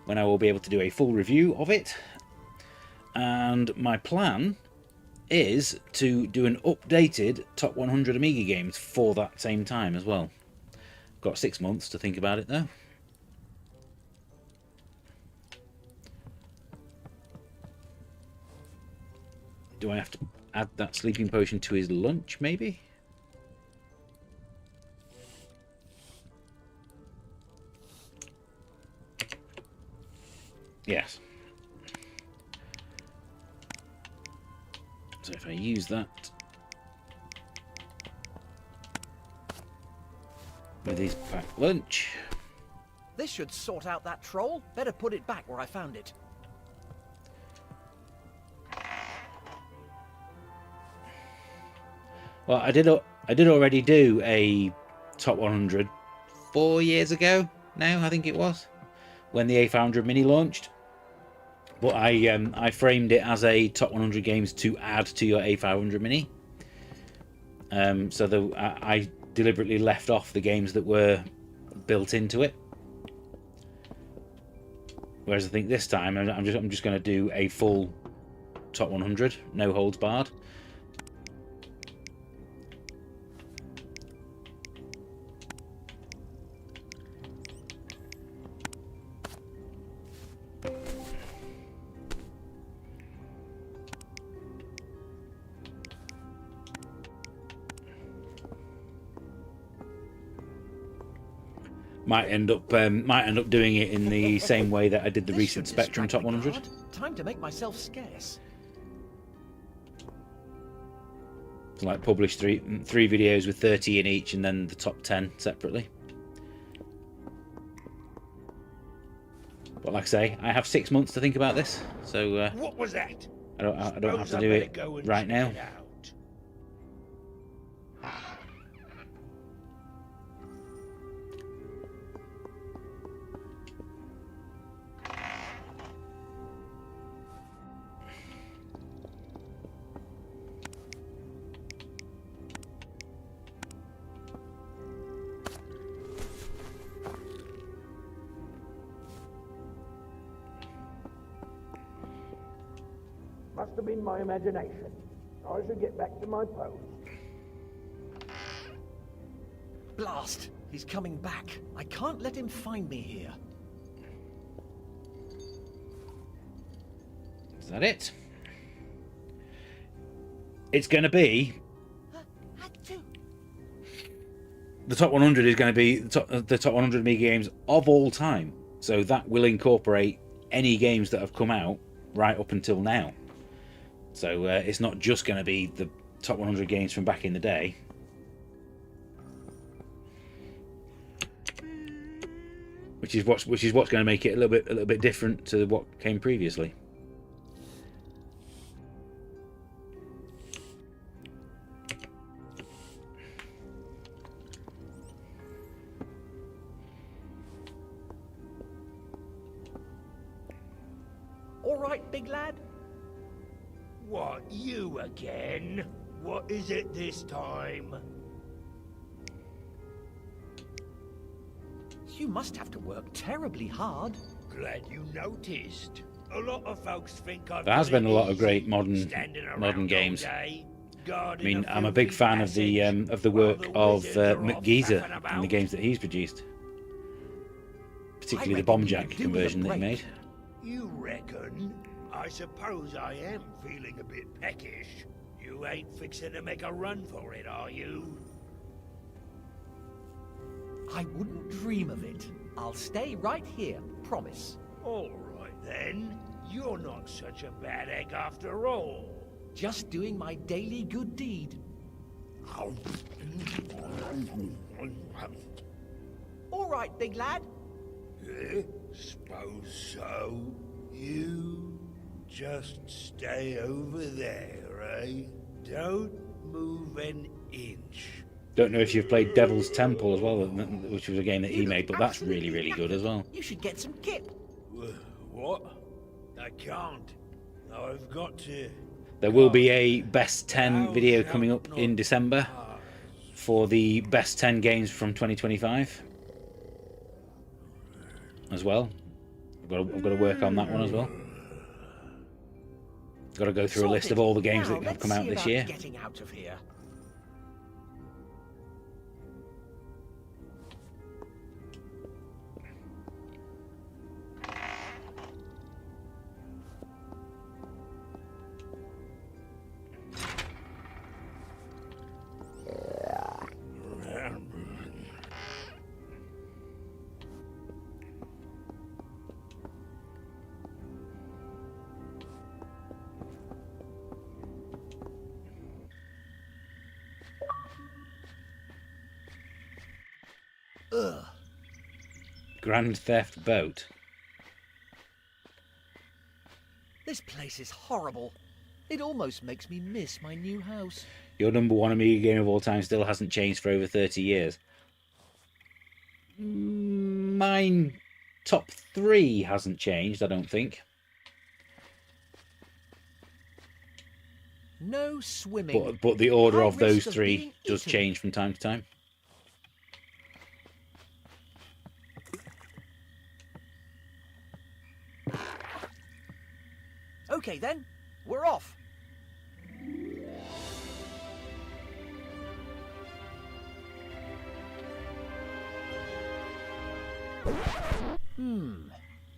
when I will be able to do a full review of it. And my plan is to do an updated top 100 Amiga games for that same time as well. Got 6 months to think about it though. Do I have to add that sleeping potion to his lunch, maybe? Yes. So if I use that with his packed lunch. This should sort out that troll. Better put it back where I found it. Well, I did already do a top 100 4 years ago now, I think it was, when the A500 Mini launched. But I framed it as a top 100 games to add to your A500 Mini. So I deliberately left off the games that were built into it. Whereas I think this time I'm just going to do a full top 100, no holds barred. Might end up doing it in the same way that I did the This recent should Spectrum distract Top the 100. guard. Time to make myself scarce. So like publish three videos with 30 in each, and then the top 10 separately. But like I say, I have 6 months to think about this, so What was that? I don't have Suppose to I do better it go and right check now. it out. Must have been my imagination. I should get back to my post. Blast! He's coming back. I can't let him find me here. Is that it? It's going to be the top 100 is going to be the top 100 Amiga games of all time. So that will incorporate any games that have come out right up until now. So it's not just going to be the top 100 games from back in the day. Which is what's going to make it a little bit different to what came previously. right, big lad? What, you again? What is it this time? You must have to work terribly hard. Glad you noticed. A lot of folks think I've There has got been it a lot of easy, great modern all games. day, I guarding mean, a I'm a big filthy fan passage, of the while work the of wizards are off McGeezer faffing in the about. games that he's produced, I particularly the reckon Bomb you Jack could do with a conversion that he break. made. You reckon? I suppose I am feeling a bit peckish. You ain't fixing to make a run for it, are you? I wouldn't dream of it. I'll stay right here, promise. All right then. You're not such a bad egg after all. Just doing my daily good deed. All right, big lad. Suppose so. You just stay over there, eh? Don't move an inch. Don't know if you've played Devil's Temple as well, which was a game that he You made, look but that's really, absolutely really good knackered. as well. You should get some kip. What? I can't. I've got to. There will be a best 10 video coming up in December for the best 10 games from 2025 as well. I've got to work on that one as well. Got to go through a list of all the games Now, that have let's come out see this about year. Getting out of here. Ugh. Grand Theft Boat. This place is horrible. It almost makes me miss my new house. Your number one Amiga game of all time still hasn't changed for over 30 years. Mine top 3 hasn't changed, I don't think. No swimming. But the order High of those risk of 3 being does eaten. change from time to time. Okay then, we're off.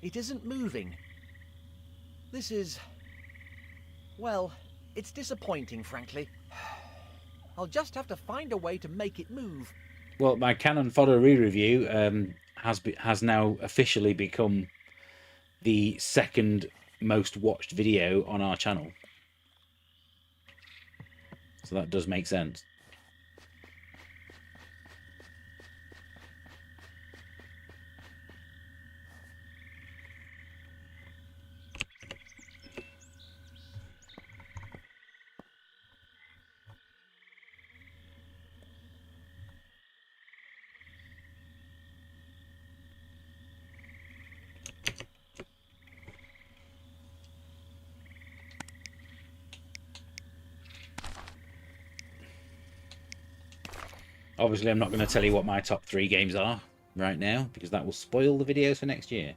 It isn't moving. This is... well, it's disappointing, frankly. I'll just have to find a way to make it move. Well, my Canon Fodder re-review has now officially become the second most watched video on our channel. So that does make sense. Obviously, I'm not going to tell you what my top 3 games are right now, because that will spoil the videos for next year.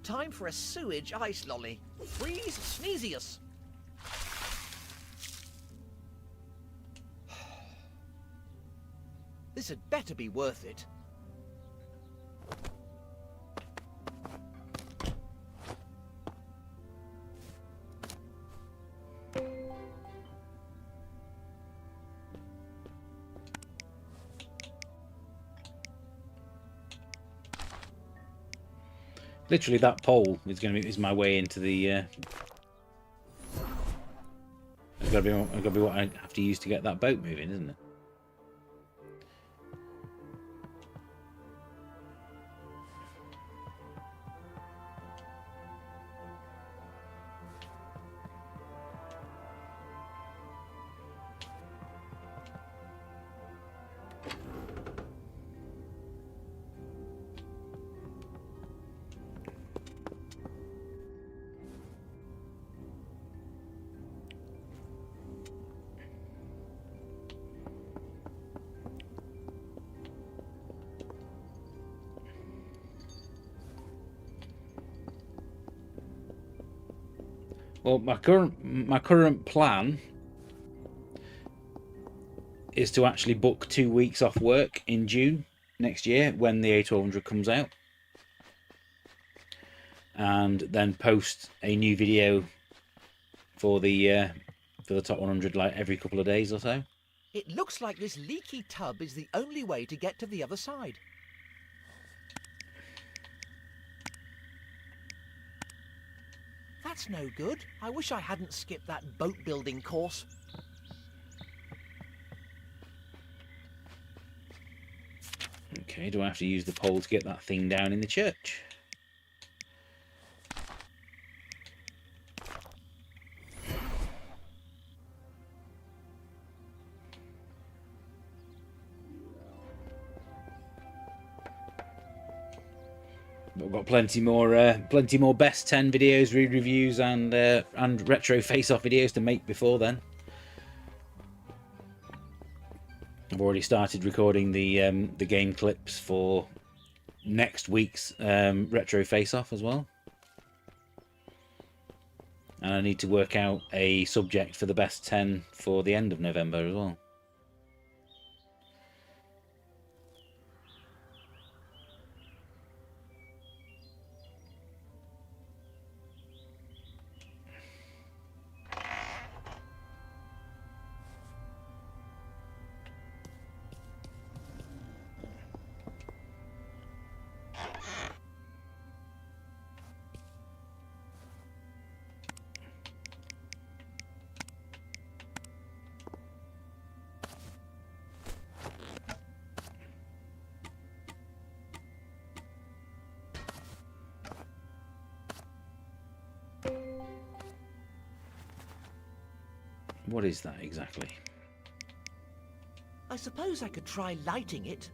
Time for a sewage ice lolly. Freeze Sneezius. This had better be worth it. Literally, that pole is my way into the. It's got to be what I have to use to get that boat moving, isn't it? Well, my current plan is to actually book 2 weeks off work in June next year when the A1200 comes out, and then post a new video for the top 100 like every couple of days or so. It looks like this leaky tub is the only way to get to the other side. That's no good. I wish I hadn't skipped that boat building course. Okay, do I have to use the pole to get that thing down in the church? I've got plenty more best 10 videos, read reviews, and retro face-off videos to make before then. I've already started recording the game clips for next week's retro face-off as well, and I need to work out a subject for the best 10 for the end of November as well. What is that exactly? I suppose I could try lighting it.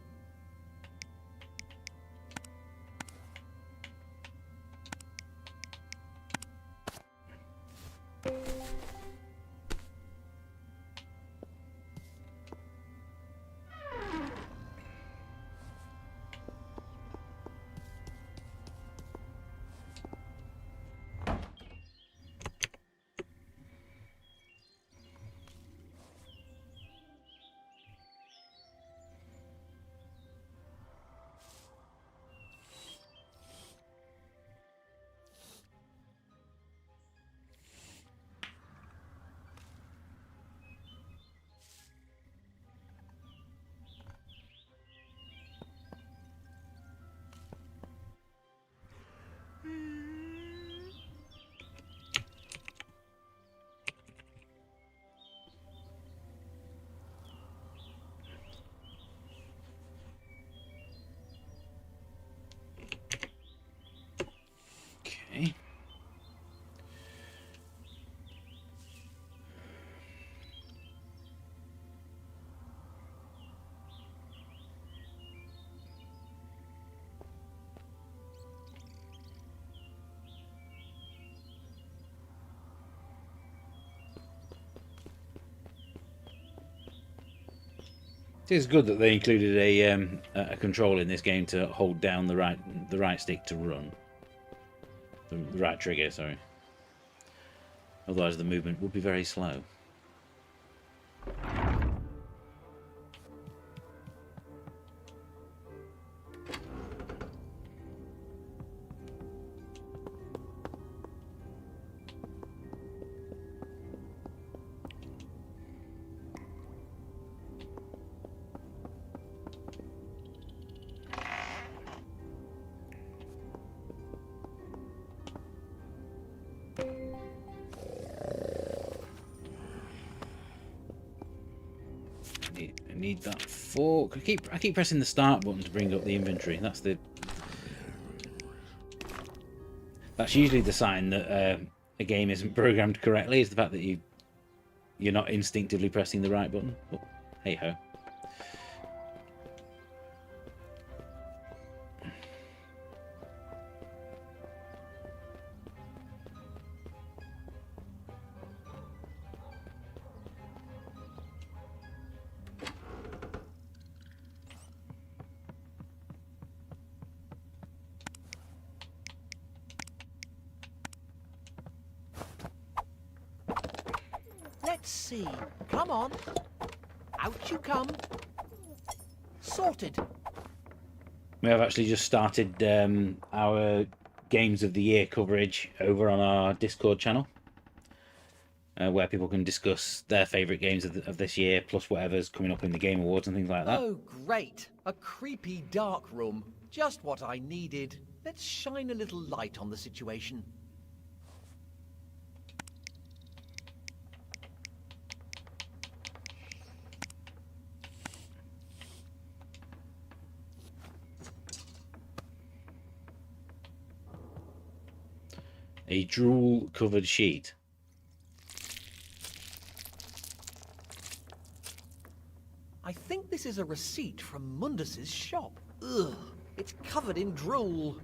Okay. It is good that they included a control in this game to hold down the right stick to run. The right trigger, sorry. Otherwise the movement would be very slow. I need that fork. I keep pressing the start button to bring up the inventory. That's usually the sign that a game isn't programmed correctly. Is the fact that you're not instinctively pressing the right button. But hey ho. Let's see. Come on. Out you come. Sorted. We have actually just started our Games of the Year coverage over on our Discord channel, where people can discuss their favourite games of this year, plus whatever's coming up in the Game Awards and things like that. Oh, great. A creepy dark room. Just what I needed. Let's shine a little light on the situation. A drool-covered sheet. I think this is a receipt from Mundus's shop. Ugh, it's covered in drool.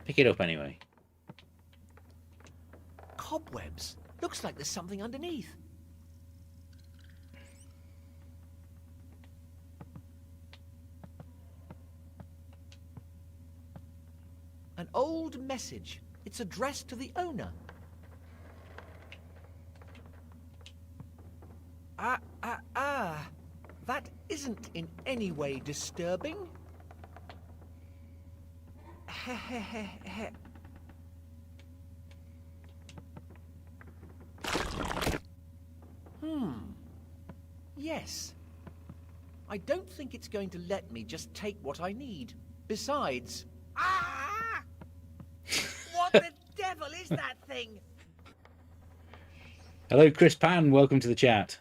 Pick it up anyway. Cobwebs. Looks like there's something underneath. An old message. It's addressed to the owner. That isn't in any way disturbing. Yes. I don't think it's going to let me just take what I need. Besides... Ah! What the devil is that thing? Hello, Chris Pan. Welcome to the chat.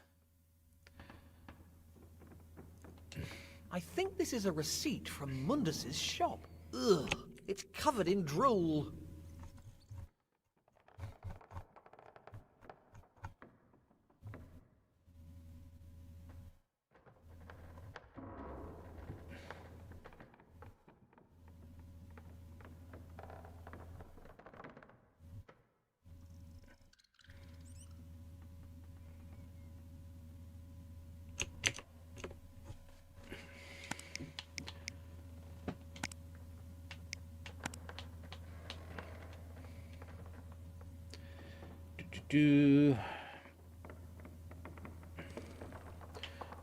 I think this is a receipt from Mundus's shop. Ugh, it's covered in drool.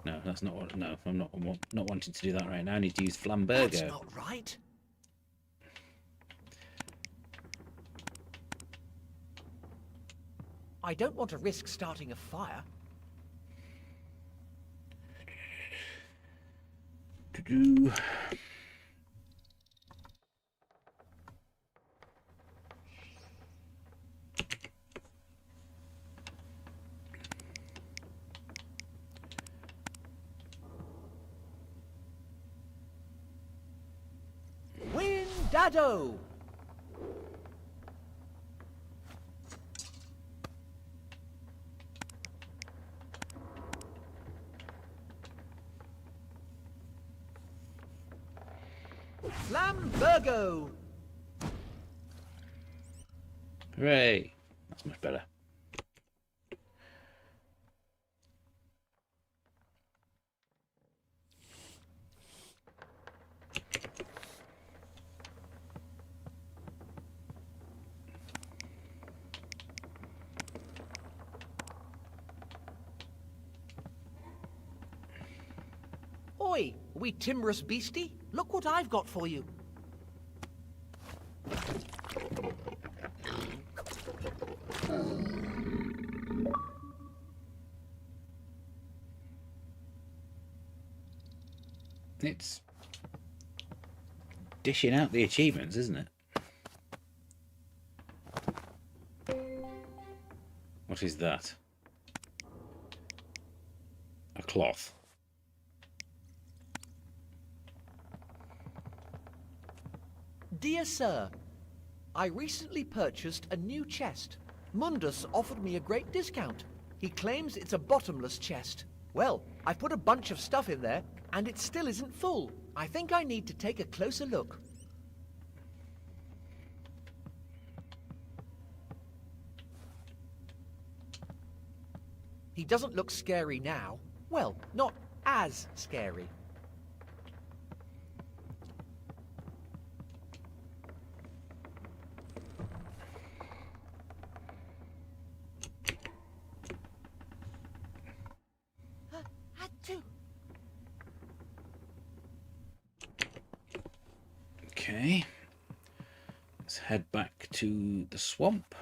No, that's not what. No, I'm not wanting to do that right now. I need to use Flambergo. That's not right. I don't want to risk starting a fire. Dado! Flambergo! Hooray! That's much better. Oi, wee timorous beastie, look what I've got for you. It's dishing out the achievements, isn't it? What is that? A cloth. Dear Sir, I recently purchased a new chest. Mundus offered me a great discount. He claims it's a bottomless chest. Well, I've put a bunch of stuff in there, and it still isn't full. I think I need to take a closer look. He doesn't look scary now. Well, not as scary. Okay. Let's head back to the swamp.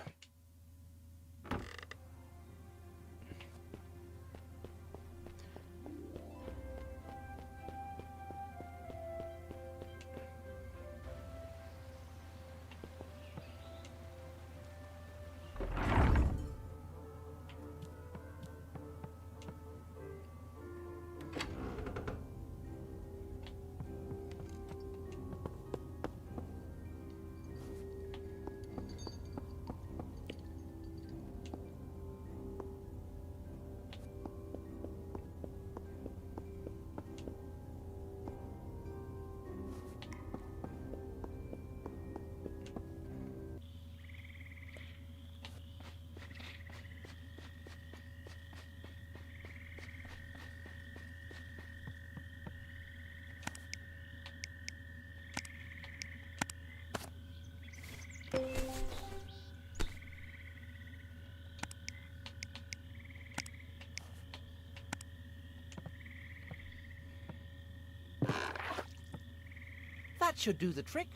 That should do the trick.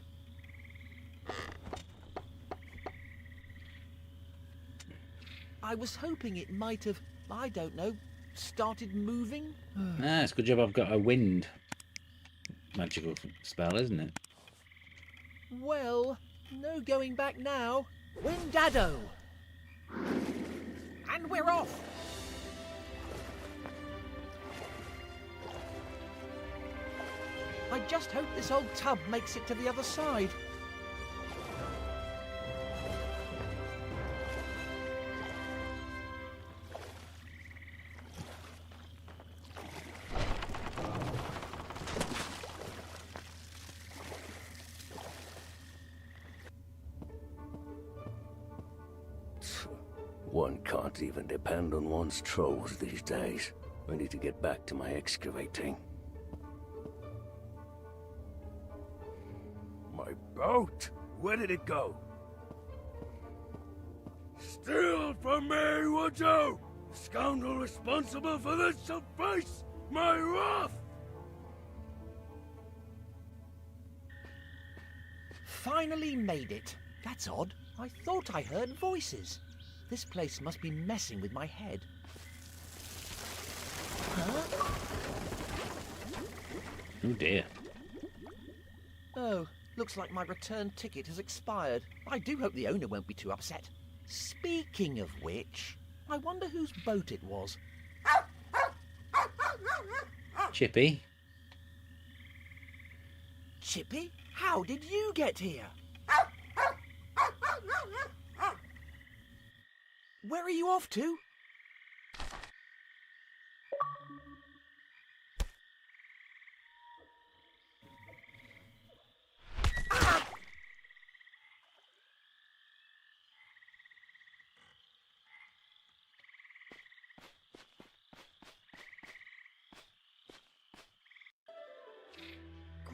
I was hoping it might have, I don't know, started moving. Ah, it's a good job I've got a wind magical spell, isn't it? Well, no going back now. Windado! And we're off! I just hope this old tub makes it to the other side. One can't even depend on one's trolls these days. I need to get back to my excavating. My boat? Where did it go? Steal from me, would you? The scoundrel responsible for this shall face my wrath! Finally made it. That's odd. I thought I heard voices. This place must be messing with my head. Huh? Oh dear. Oh, looks like my return ticket has expired. I do hope the owner won't be too upset. Speaking of which, I wonder whose boat it was. Chippy. Chippy, how did you get here? Where are you off to?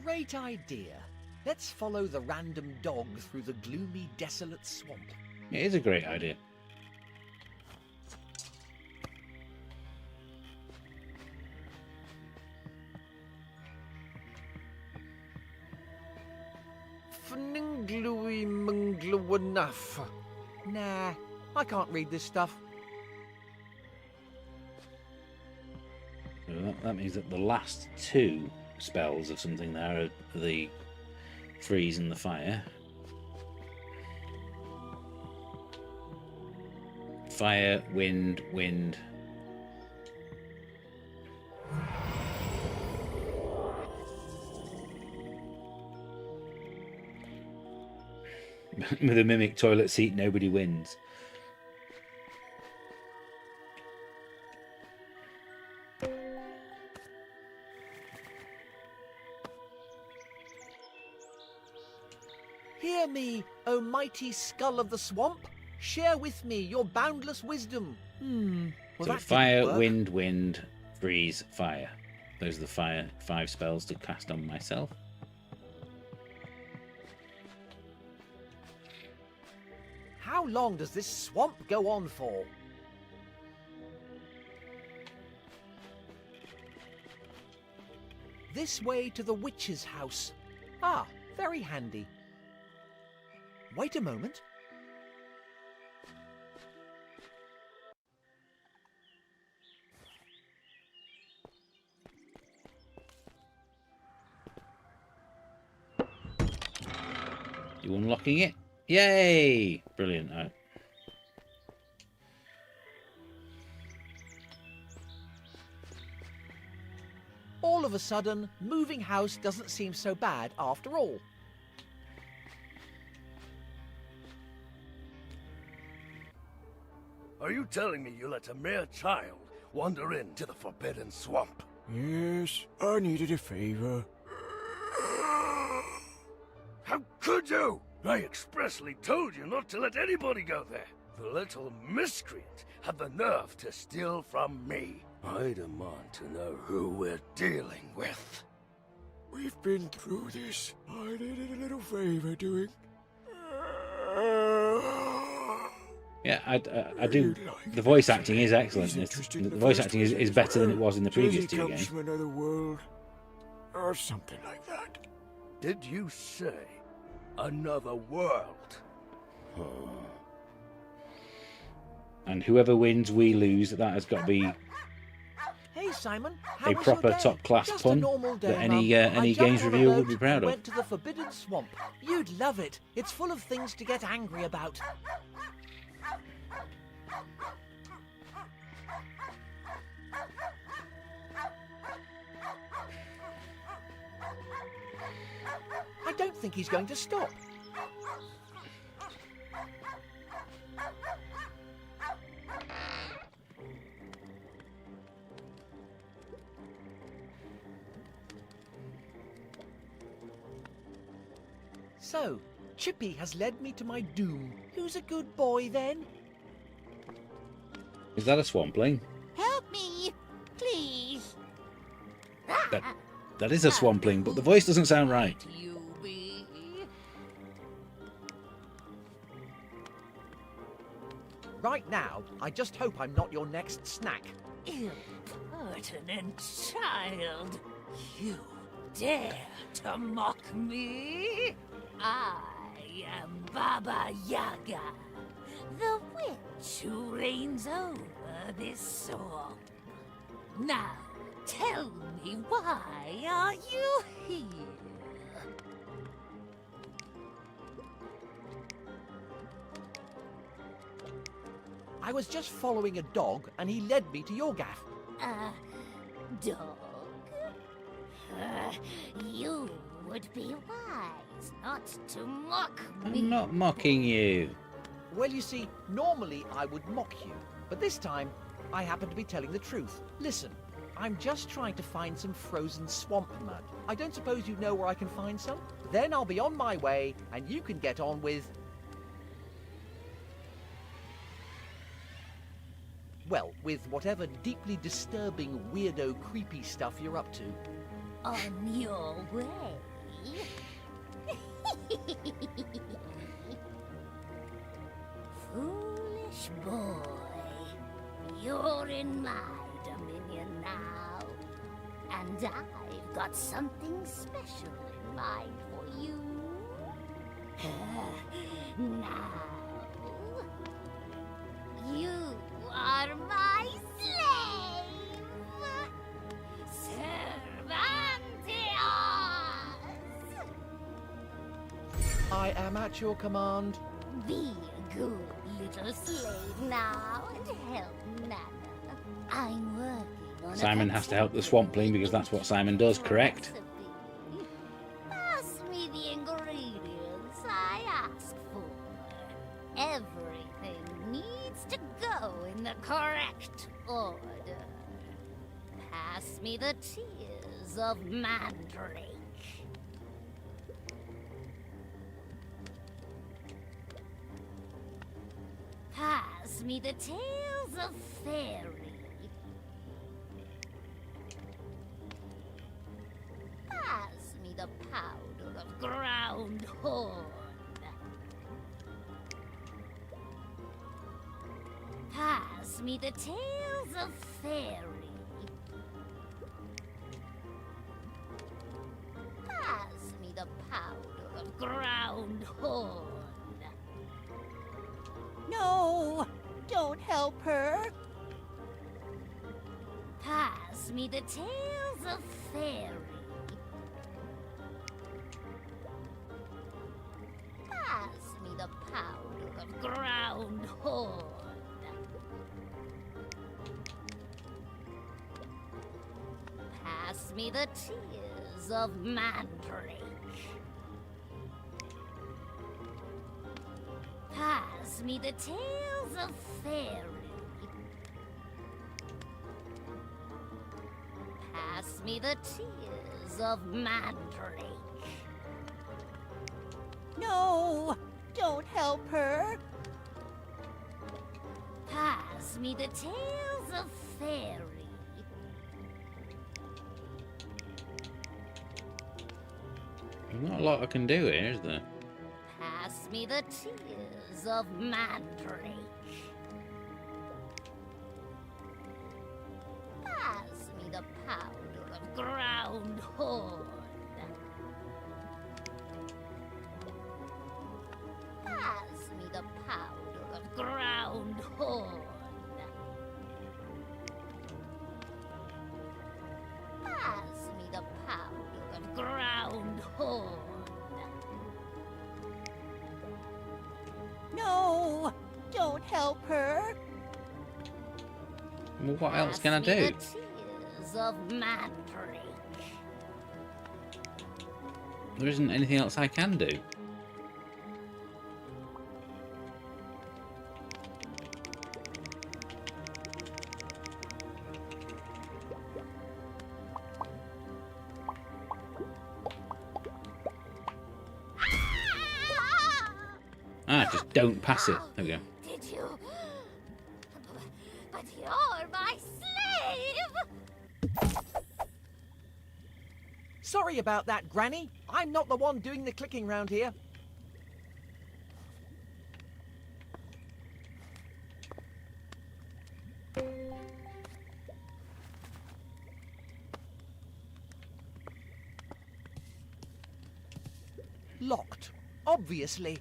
Great idea. Let's follow the random dog through the gloomy, desolate swamp. It is a great idea. Fninglui mungluanaf. Nah, I can't read this stuff. So that means that the last two spells of something there are the freeze and the fire. Fire, wind, wind. With a mimic toilet seat, nobody wins. Hear me, O mighty skull of the swamp. Share with me your boundless wisdom. Well, So that didn't fire, work. wind, wind, freeze, fire. Those are the five spells to cast on myself. How long does this swamp go on for? This way to the witch's house. Ah, Very handy. Wait a moment. You unlocking it? Yay! Brilliant. All of a sudden, moving house doesn't seem so bad after all. Are you telling me you let a mere child wander into the Forbidden Swamp? Yes, I needed a favor. How could you? I expressly told you not to let anybody go there. The little miscreant had the nerve to steal from me. I demand to know who we're dealing with. We've been through this. I needed a little favor doing. Yeah, I do. The voice acting is excellent. The voice acting is better than it was in the previous two Comes games. from another world, or something like that. Did you say another world? And whoever wins, we lose. That has got to be Hey Simon, how a was your proper day? top-class Just pun a normal day, that any Mum. I games jumped on a reviewer would boat be proud and of. went to the Forbidden Swamp. You'd love it. It's full of things to get angry about. I don't think he's going to stop. So, Chippy has led me to my doom. Who's a good boy then? Is that a swampling? Help me, please. That is a swampling, but the voice doesn't sound right. You be. Right now, I just hope I'm not your next snack. Impertinent child. You dare to mock me? I am Baba Yaga, the witch who reigns over this swamp. Now, tell me, why are you here? I was just following a dog and he led me to your gaff. Dog? You would be wise not to mock me. I'm not mocking you. Well, you see, normally I would mock you, but this time I happen to be telling the truth. Listen, I'm just trying to find some frozen swamp mud. I don't suppose you know where I can find some? Then I'll be on my way and you can get on with... well, with whatever deeply disturbing, weirdo, creepy stuff you're up to. On your way. Foolish boy, you're in my dominion now, and I've got something special in mind for you. Now, you are my slave, Cervantes. I am at your command. Be a good little slave now and help Nana. I'm working on Simon has to help the swampling because that's what Simon does, correct? recipe. Pass me the ingredients I ask for. Everything needs to go in the correct order. Pass me the tears of Mandrake. Pass me the tales of fairy. Pass me the powder of ground horn. Pass me the tales of fairy. Pass me the powder of ground horn. No! Don't help her! Pass me the tales of fairy. Pass me the powder of ground horn. Pass me the tears of mandrake. Pass me the tales of fairy. Pass me the tears of mandrake. No! Don't help her! Pass me the tales of fairy. Not a lot I can do here, is there? Pass me the tears of mandrake. Pass me the powder of ground horn. Pass me the powder of ground horn. Pass me the powder of ground horn. No! Don't help her! Well, what else can I Pass me do? the tears of mandrake. There isn't anything else I can do. Ah, just don't pass it. There we go. Did you? But you're my slave! Sorry about that, Granny. I'm not the one doing the clicking round here. Locked, obviously.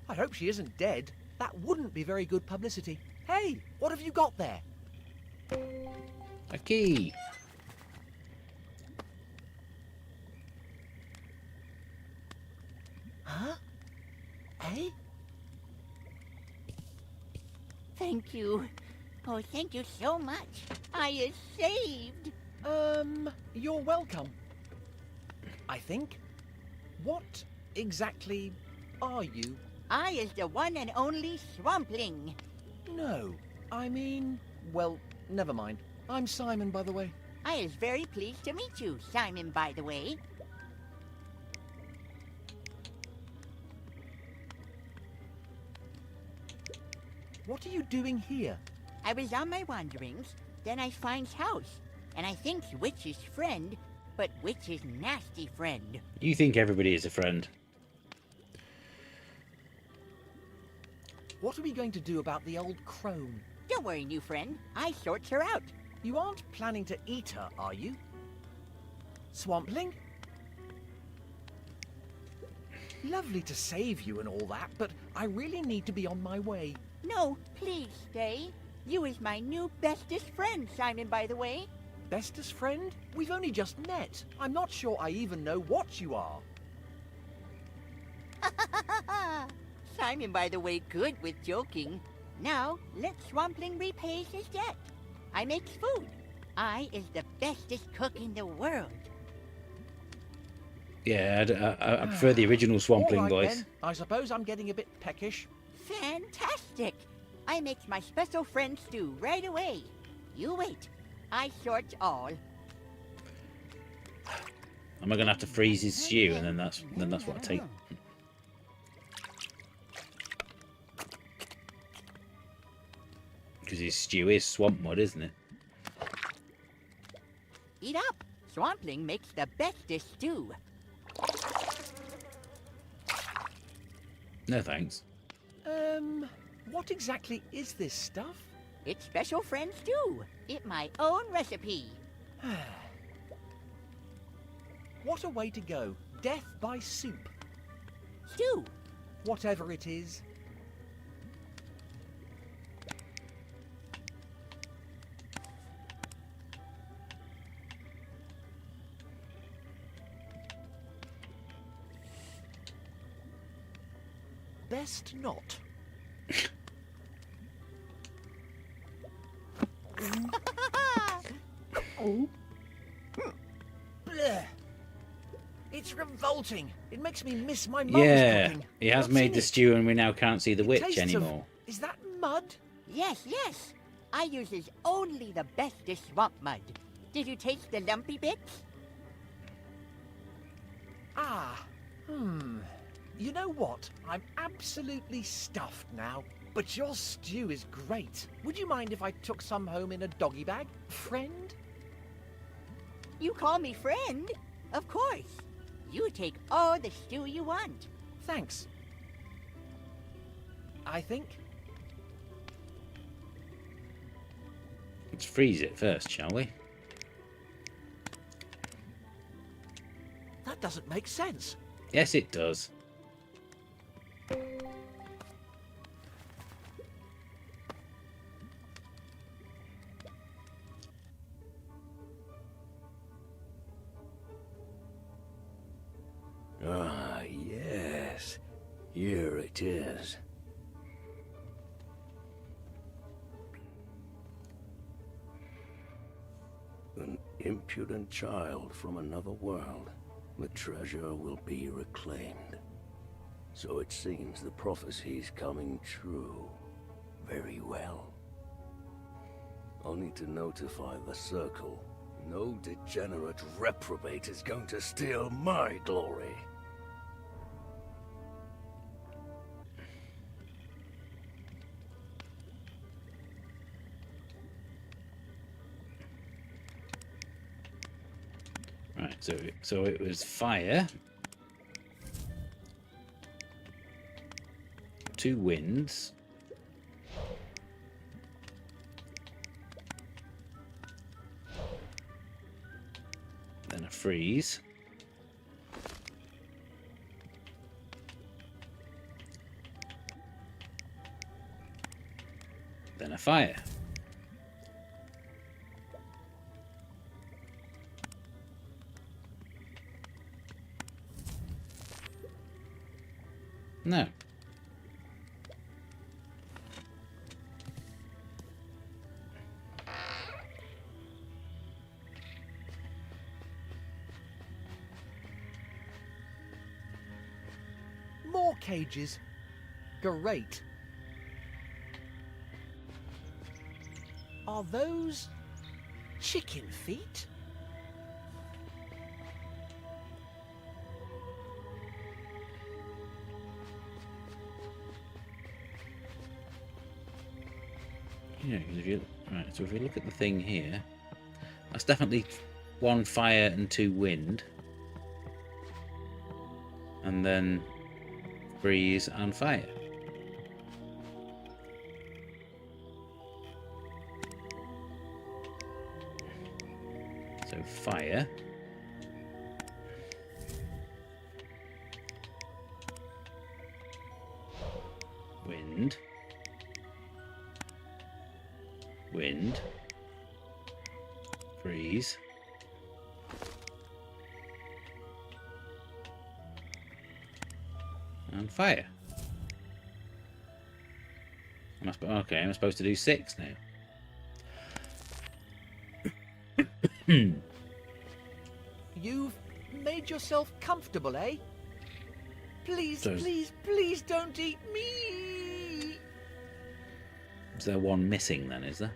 I hope she isn't dead. That wouldn't be very good publicity. Hey, what have you got there? A key. Huh? Eh? Thank you. Oh, thank you so much. I is saved. You're welcome. I think. What exactly are you? I is the one and only Swampling. No, I mean, well, never mind. I'm Simon, by the way. I is very pleased to meet you, Simon, by the way. What are you doing here? I was on my wanderings, then I finds house, and I thinks Witch's friend, but Witch's nasty friend. You think everybody is a friend. What are we going to do about the old crone? Don't worry, new friend. I sorts her out. You aren't planning to eat her, are you? Swampling? Lovely to save you and all that, but I really need to be on my way. No, please stay. You is my new bestest friend, Simon, by the way. Bestest friend? We've only just met. I'm not sure I even know what you are. Simon, by the way, good with joking. Now, let Swampling repay his debt. I makes food. I is the bestest cook in the world. Yeah, I prefer the original Swampling All right, voice. then. I suppose I'm getting a bit peckish. Fantastic! I makes my special friend stew right away. You wait. I sorts all. Am I gonna have to freeze his stew, and then that's what I take? Because his stew is swamp mud, isn't it? Eat up. Swampling makes the bestest stew. No thanks. What exactly is this stuff? It's special friend stew. It my own recipe. What a way to go. Death by soup. Stew. Whatever it is. Best not. Bleh. It's revolting. It makes me miss my mum's Yeah, cooking. he has What's made in the it? stew and we now can't see the It witch tastes of- anymore. Is that mud? Yes, yes. I uses only the bestest swamp mud. Did you taste the lumpy bits? Ah, You know what? I'm absolutely stuffed now. But your stew is great. Would you mind if I took some home in a doggy bag? Friend? You call me friend? Of course. You take all the stew you want. Thanks. I think. Let's freeze it first, shall we? That doesn't make sense. Yes, it does. Ah, yes. Here it is. An impudent child from another world. The treasure will be reclaimed. So it seems the prophecy's coming true. Very well. I'll need to notify the Circle. No degenerate reprobate is going to steal my glory. Right, so it was fire, 2 winds, then a freeze, then a fire. No. More cages. Great. Are those chicken feet? Yeah, if you right, so if we look at the thing here, that's definitely 1 fire and 2 wind, and then breeze and fire. So fire, wind, wind, freeze, and fire. Okay, I'm supposed to do 6 now. You've made yourself comfortable, eh? Please, So- please, please don't eat me! Is there 1 missing then, is there?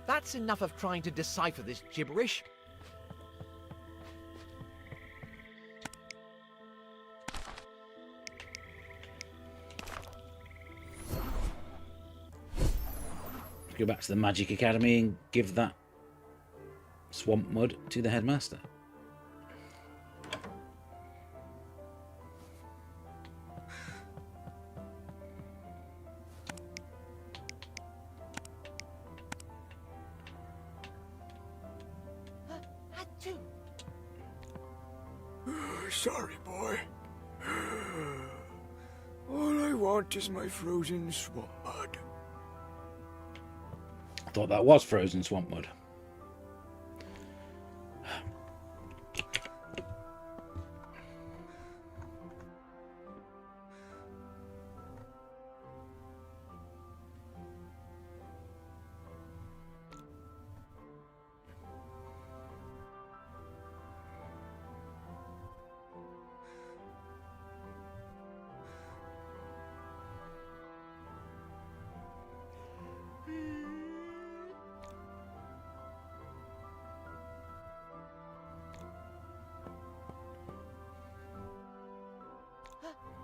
That's enough of trying to decipher this gibberish. Go back to the Magic Academy and give that swamp mud to the headmaster. Sorry, boy. All I want is my frozen swamp mud. I thought that was frozen swamp mud.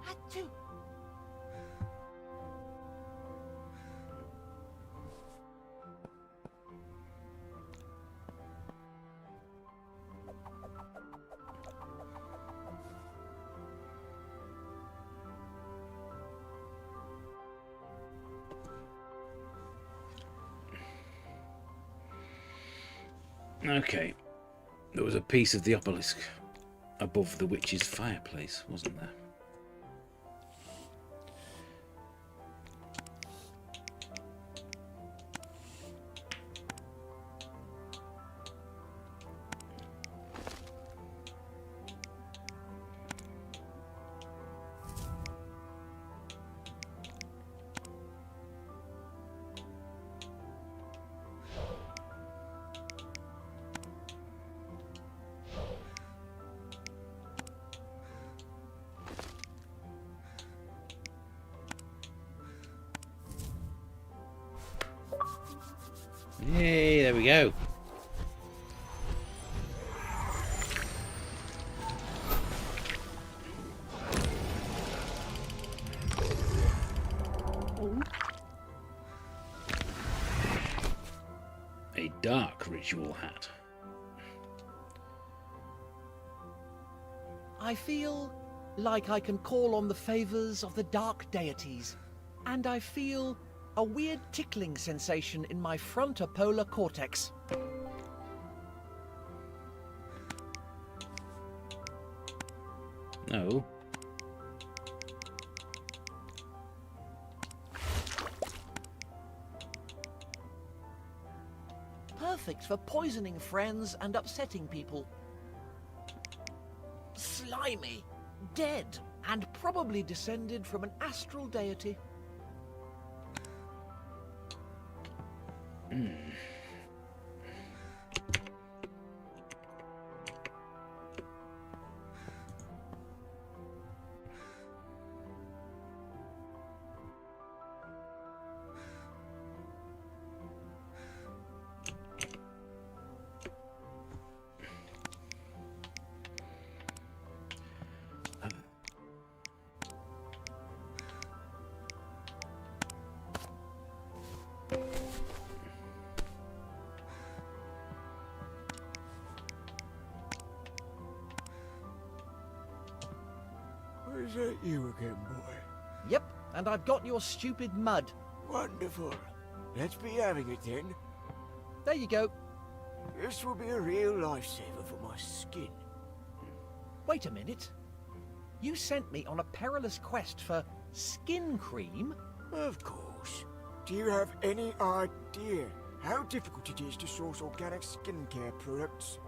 Achoo! Okay. There was a piece of the obelisk above the witch's fireplace, wasn't there? Yay, there we go. A dark ritual hat. I feel like I can call on the favors of the dark deities, and I feel a weird tickling sensation in my frontopolar cortex. No. Perfect for poisoning friends and upsetting people. Slimy, dead, and probably descended from an astral deity. Is that you again, boy? Yep, and I've got your stupid mud. Wonderful. Let's be having it then. There you go. This will be a real lifesaver for my skin. Wait a minute. You sent me on a perilous quest for skin cream? Of course. Do you have any idea how difficult it is to source organic skincare products?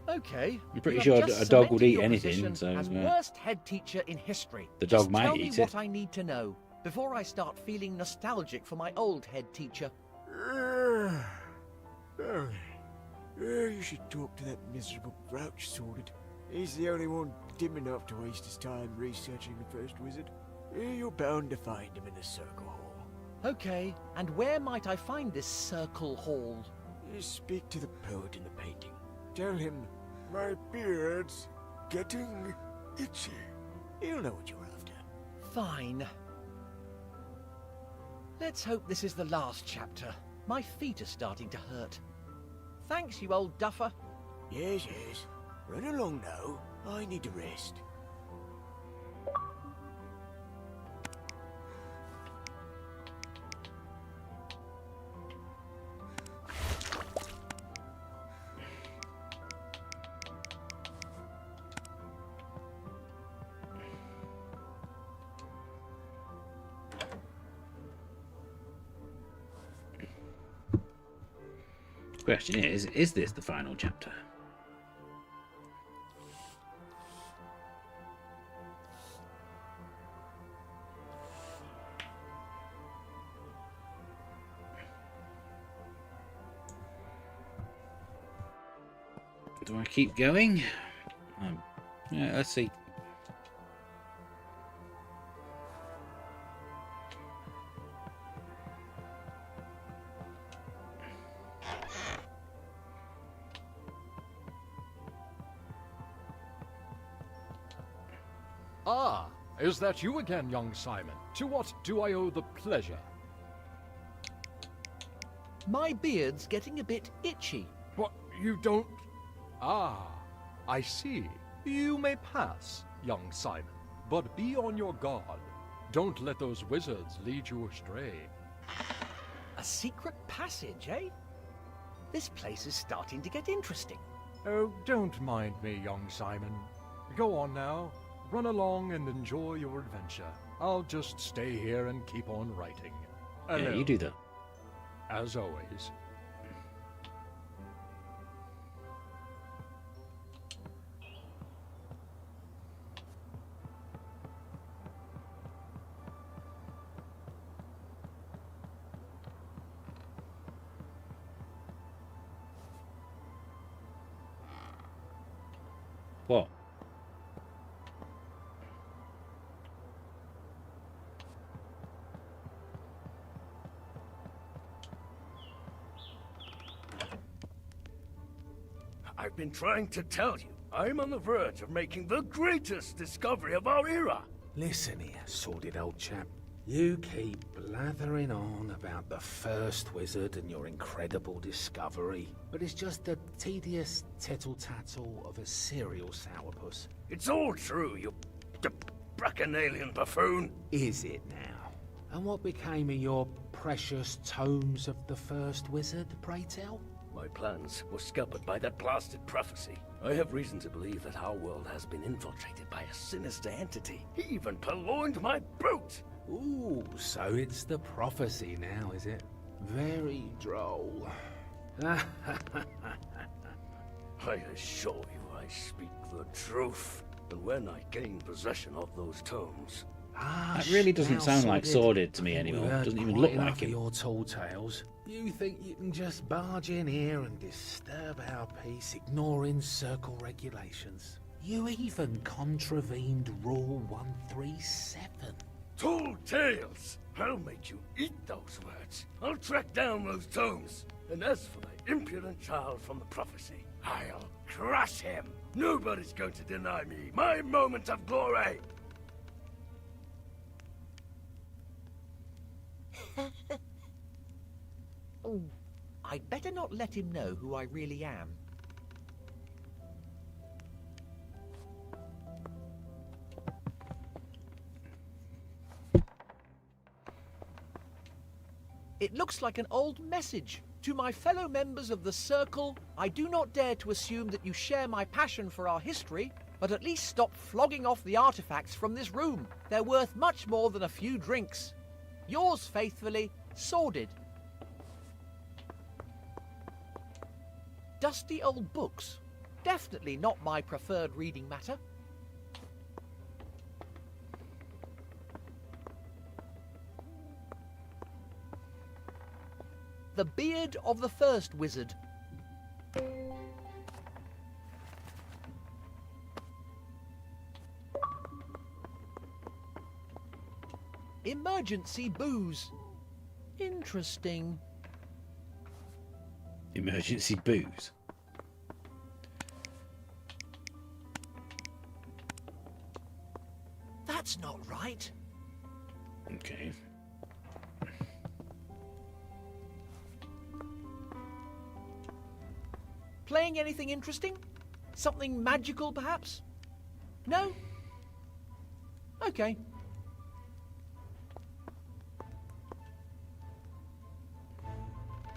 Okay. I'm pretty you sure have just a dog would cemented eat your anything, position so, as worst head teacher in history. The dog Just might tell eat me it. what I need to know before I start feeling nostalgic for my old head teacher. You should talk to that miserable grouch sorted. He's the only one dim enough to waste his time researching the first wizard. You're bound to find him in the circle hall. Okay, and where might I find this circle hall? You speak to the poet in the painting. Tell him, my beard's getting itchy. He'll know what you're after. Fine. Let's hope this is the last chapter. My feet are starting to hurt. Thanks, you old duffer. Yes, yes. Run along now. I need to rest. Question is this the final chapter? Do I keep going? Yeah, let's see. Ah, is that you again, young Simon? To what do I owe the pleasure? My beard's getting a bit itchy. What, you don't... Ah, I see. You may pass, young Simon, but be on your guard. Don't let those wizards lead you astray. A secret passage, eh? This place is starting to get interesting. Oh, don't mind me, young Simon. Go on now. Run along and enjoy your adventure. I'll just stay here and keep on writing. Yeah, you do that. As always. What? I've been trying to tell you, I'm on the verge of making the greatest discovery of our era. Listen here, sordid old chap. You keep blathering on about the first wizard and your incredible discovery, but it's just the tedious tittle-tattle of a serial sourpuss. It's all true, you bacchanalian buffoon. Is it now? And what became of your precious tomes of the first wizard, pray tell? My plans were scuppered by that blasted prophecy. I have reason to believe that our world has been infiltrated by a sinister entity. He even purloined my boot! Ooh, so it's the prophecy now, is it? Very droll. I assure you I speak the truth. And when I gain possession of those tomes... That really doesn't sound like Sordid to me anymore. It doesn't even look like him. Your tall tales. You think you can just barge in here and disturb our peace, ignoring circle regulations? You even contravened Rule 137. Tall tales! I'll make you eat those words. I'll track down those tomes. And as for the impudent child from the prophecy, I'll crush him. Nobody's going to deny me my moment of glory. I'd better not let him know who I really am. It looks like an old message. To my fellow members of the Circle, I do not dare to assume that you share my passion for our history, but at least stop flogging off the artifacts from this room. They're worth much more than a few drinks. Yours faithfully, Sordid. Dusty old books. Definitely not my preferred reading matter. The beard of the first wizard. Emergency booze. Interesting. Emergency booze. That's not right. Okay. Playing anything interesting? Something magical, perhaps? No? Okay.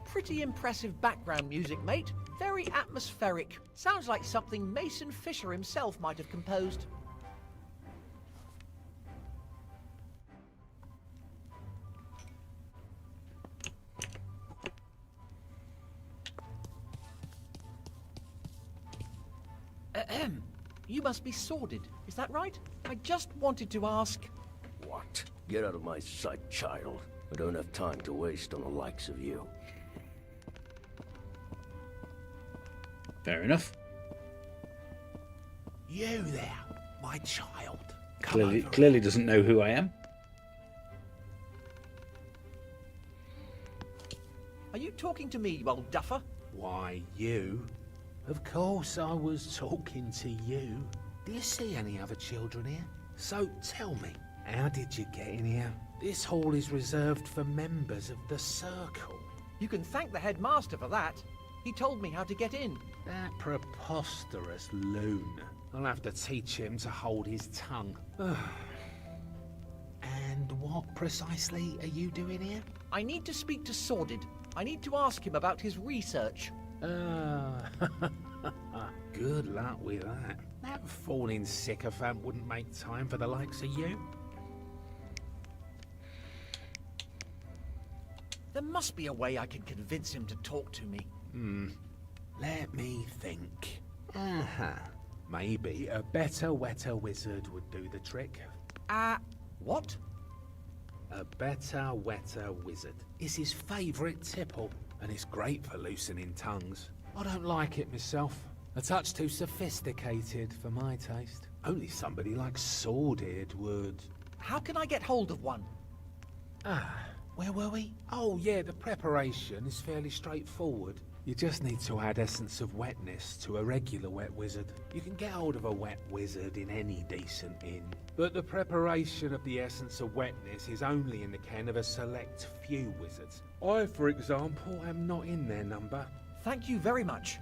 Pretty impressive background music, mate. Very atmospheric. Sounds like something Mason Fisher himself might have composed. You must be sordid, is that right? I just wanted to ask... What? Get out of my sight, child. I don't have time to waste on the likes of you. Fair enough. You there, my child. Come Clearly doesn't know who I am. Are you talking to me, you old duffer? Why, you? Of course I was talking to you. Do you see any other children here? So tell me, how did you get in here? This hall is reserved for members of the Circle. You can thank the headmaster for that. He told me how to get in. That preposterous loon. I'll have to teach him to hold his tongue. And what precisely are you doing here? I need to speak to Sordid. I need to ask him about his research. Good luck with that. That fawning sycophant wouldn't make time for the likes of you. There must be a way I can convince him to talk to me. Let me think. Maybe a better, wetter wizard would do the trick. What? A better, wetter wizard is his favourite tipple, and it's great for loosening tongues. I don't like it myself. A touch too sophisticated for my taste. Only somebody like Sordid would. How can I get hold of one? Where were we? Oh yeah, the preparation is fairly straightforward. You just need to add essence of wetness to a regular wet wizard. You can get hold of a wet wizard in any decent inn, but the preparation of the essence of wetness is only in the ken of a select few wizards. I, for example, am not in their number. Thank you very much.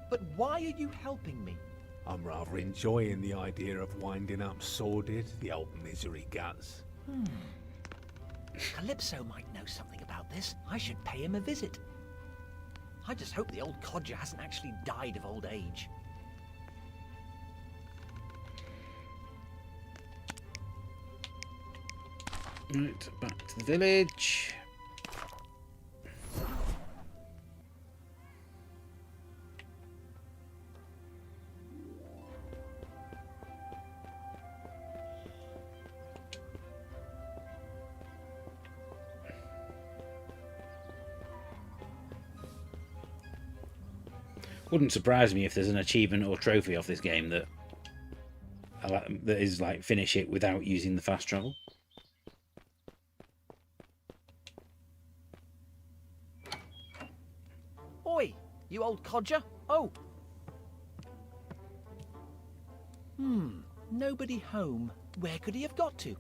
But why are you helping me? I'm rather enjoying the idea of winding up Sordid, the old misery guts. Calypso might know something about this. I should pay him a visit. I just hope the old codger hasn't actually died of old age. Right, back to the village. Wouldn't surprise me if there's an achievement or trophy off this game that is like finish it without using the fast travel. Oi, you old codger. Oh. Nobody home. Where could he have got to?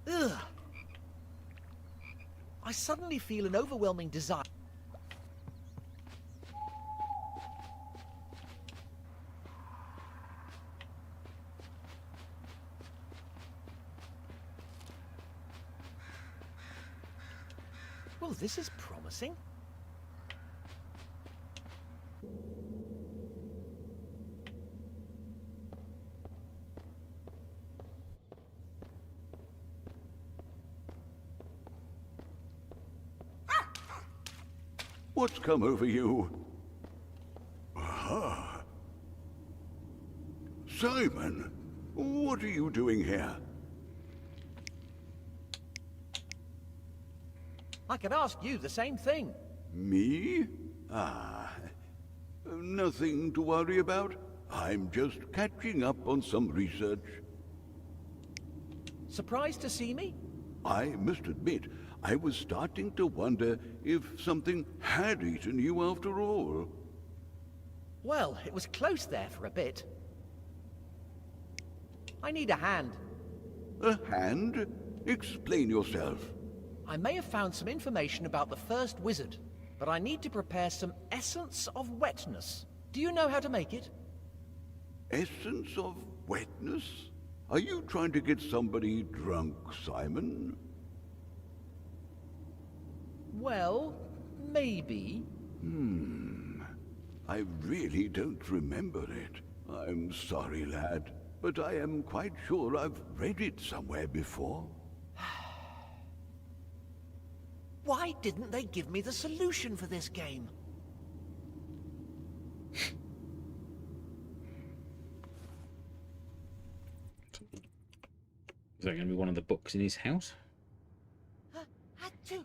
Ugh. I suddenly feel an overwhelming desire. Well, this is promising. What's come over you? Aha. Simon, what are you doing here? I could ask you the same thing. Me? Nothing to worry about. I'm just catching up on some research. Surprised to see me? I must admit, I was starting to wonder if something had eaten you after all. Well, it was close there for a bit. I need a hand. A hand? Explain yourself. I may have found some information about the first wizard, but I need to prepare some essence of wetness. Do you know how to make it? Essence of wetness? Are you trying to get somebody drunk, Simon? Well, maybe. I really don't remember it. I'm sorry, lad, but I am quite sure I've read it somewhere before. Why didn't they give me the solution for this game? Is that going to be one of the books in his house? Achoo!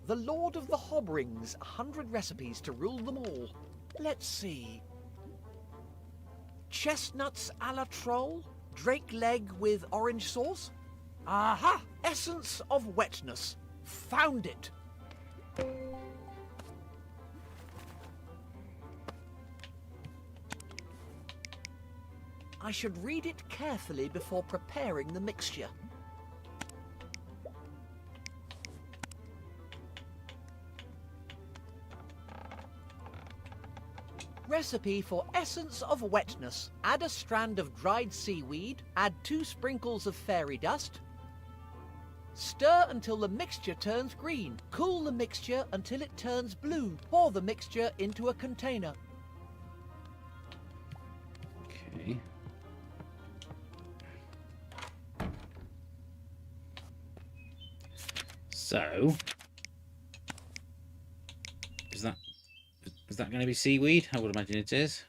The Lord of the Hobrings, 100 recipes to rule them all. Let's see. Chestnuts a la troll? Drake leg with orange sauce? Aha! Essence of wetness. Found it. I should read it carefully before preparing the mixture. Recipe for essence of wetness. Add a strand of dried seaweed, add 2 sprinkles of fairy dust. Stir until the mixture turns green. Cool the mixture until it turns blue. Pour the mixture into a container. Okay. So, is that going to be seaweed? I would imagine it is.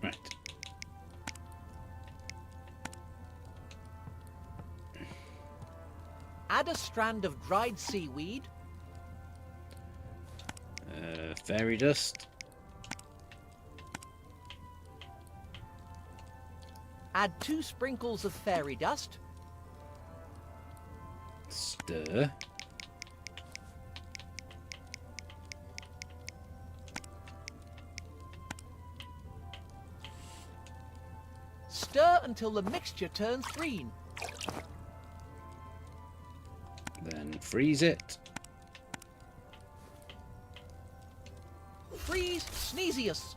Right. Add a strand of dried seaweed. Fairy dust. Add 2 sprinkles of fairy dust. Stir. Stir until the mixture turns green. Then freeze it. Freeze Sneezius.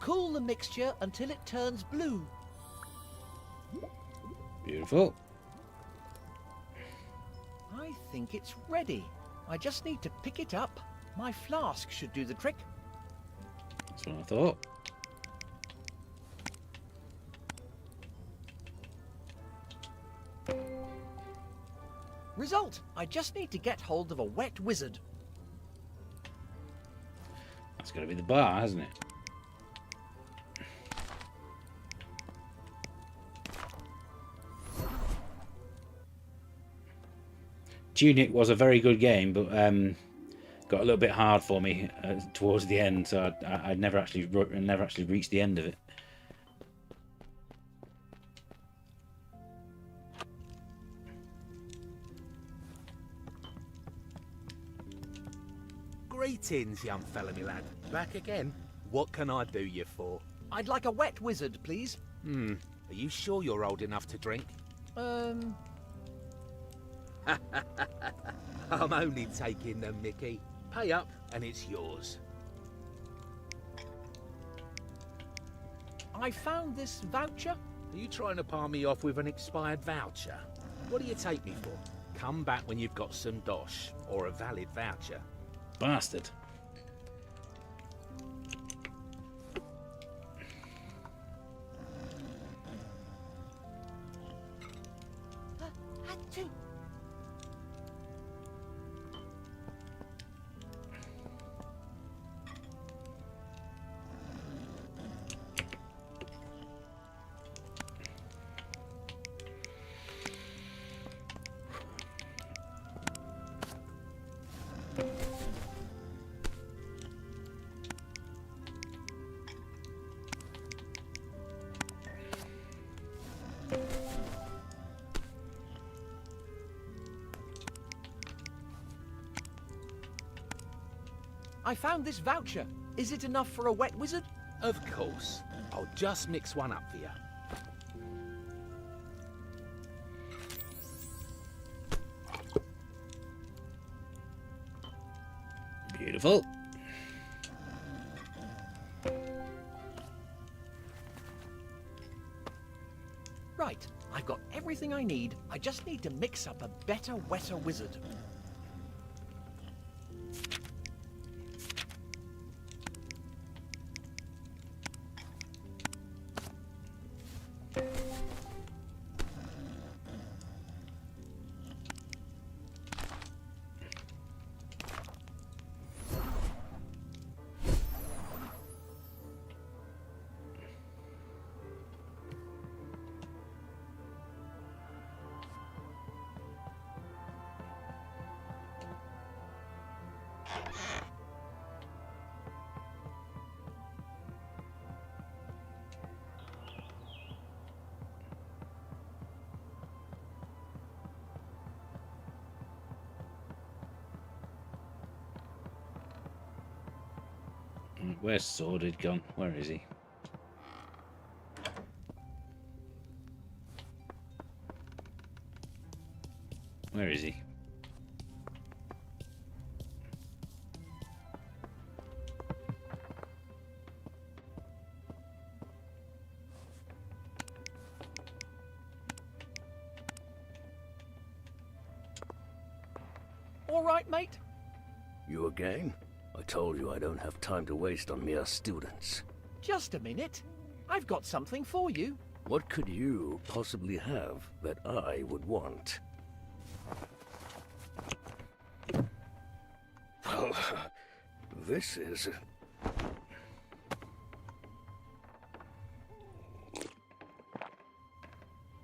Cool the mixture until it turns blue. Beautiful. I think it's ready. I just need to pick it up. My flask should do the trick. That's what I thought. Result, I just need to get hold of a wet wizard. That's got to be the bar, hasn't it? Tunic was a very good game, but got a little bit hard for me towards the end, so I never actually reached the end of it. Greetings, young fella, me lad. Back again? What can I do you for? I'd like a wet wizard, please. Are you sure you're old enough to drink? Um... I'm only taking the mickey. Pay up and it's yours. I found this voucher. Are you trying to palm me off with an expired voucher? What do you take me for? Come back when you've got some dosh, or a valid voucher. Bastard. Achoo! I found this voucher. Is it enough for a wet wizard? Of course. I'll just mix one up for you. Beautiful. Right, I've got everything I need. I just need to mix up a better, wetter wizard. Where's Sworded gone? Where is he? Where is he? All right, mate? You again? I told you I don't have time to waste on mere students. Just a minute. I've got something for you. What could you possibly have that I would want? Well, this is...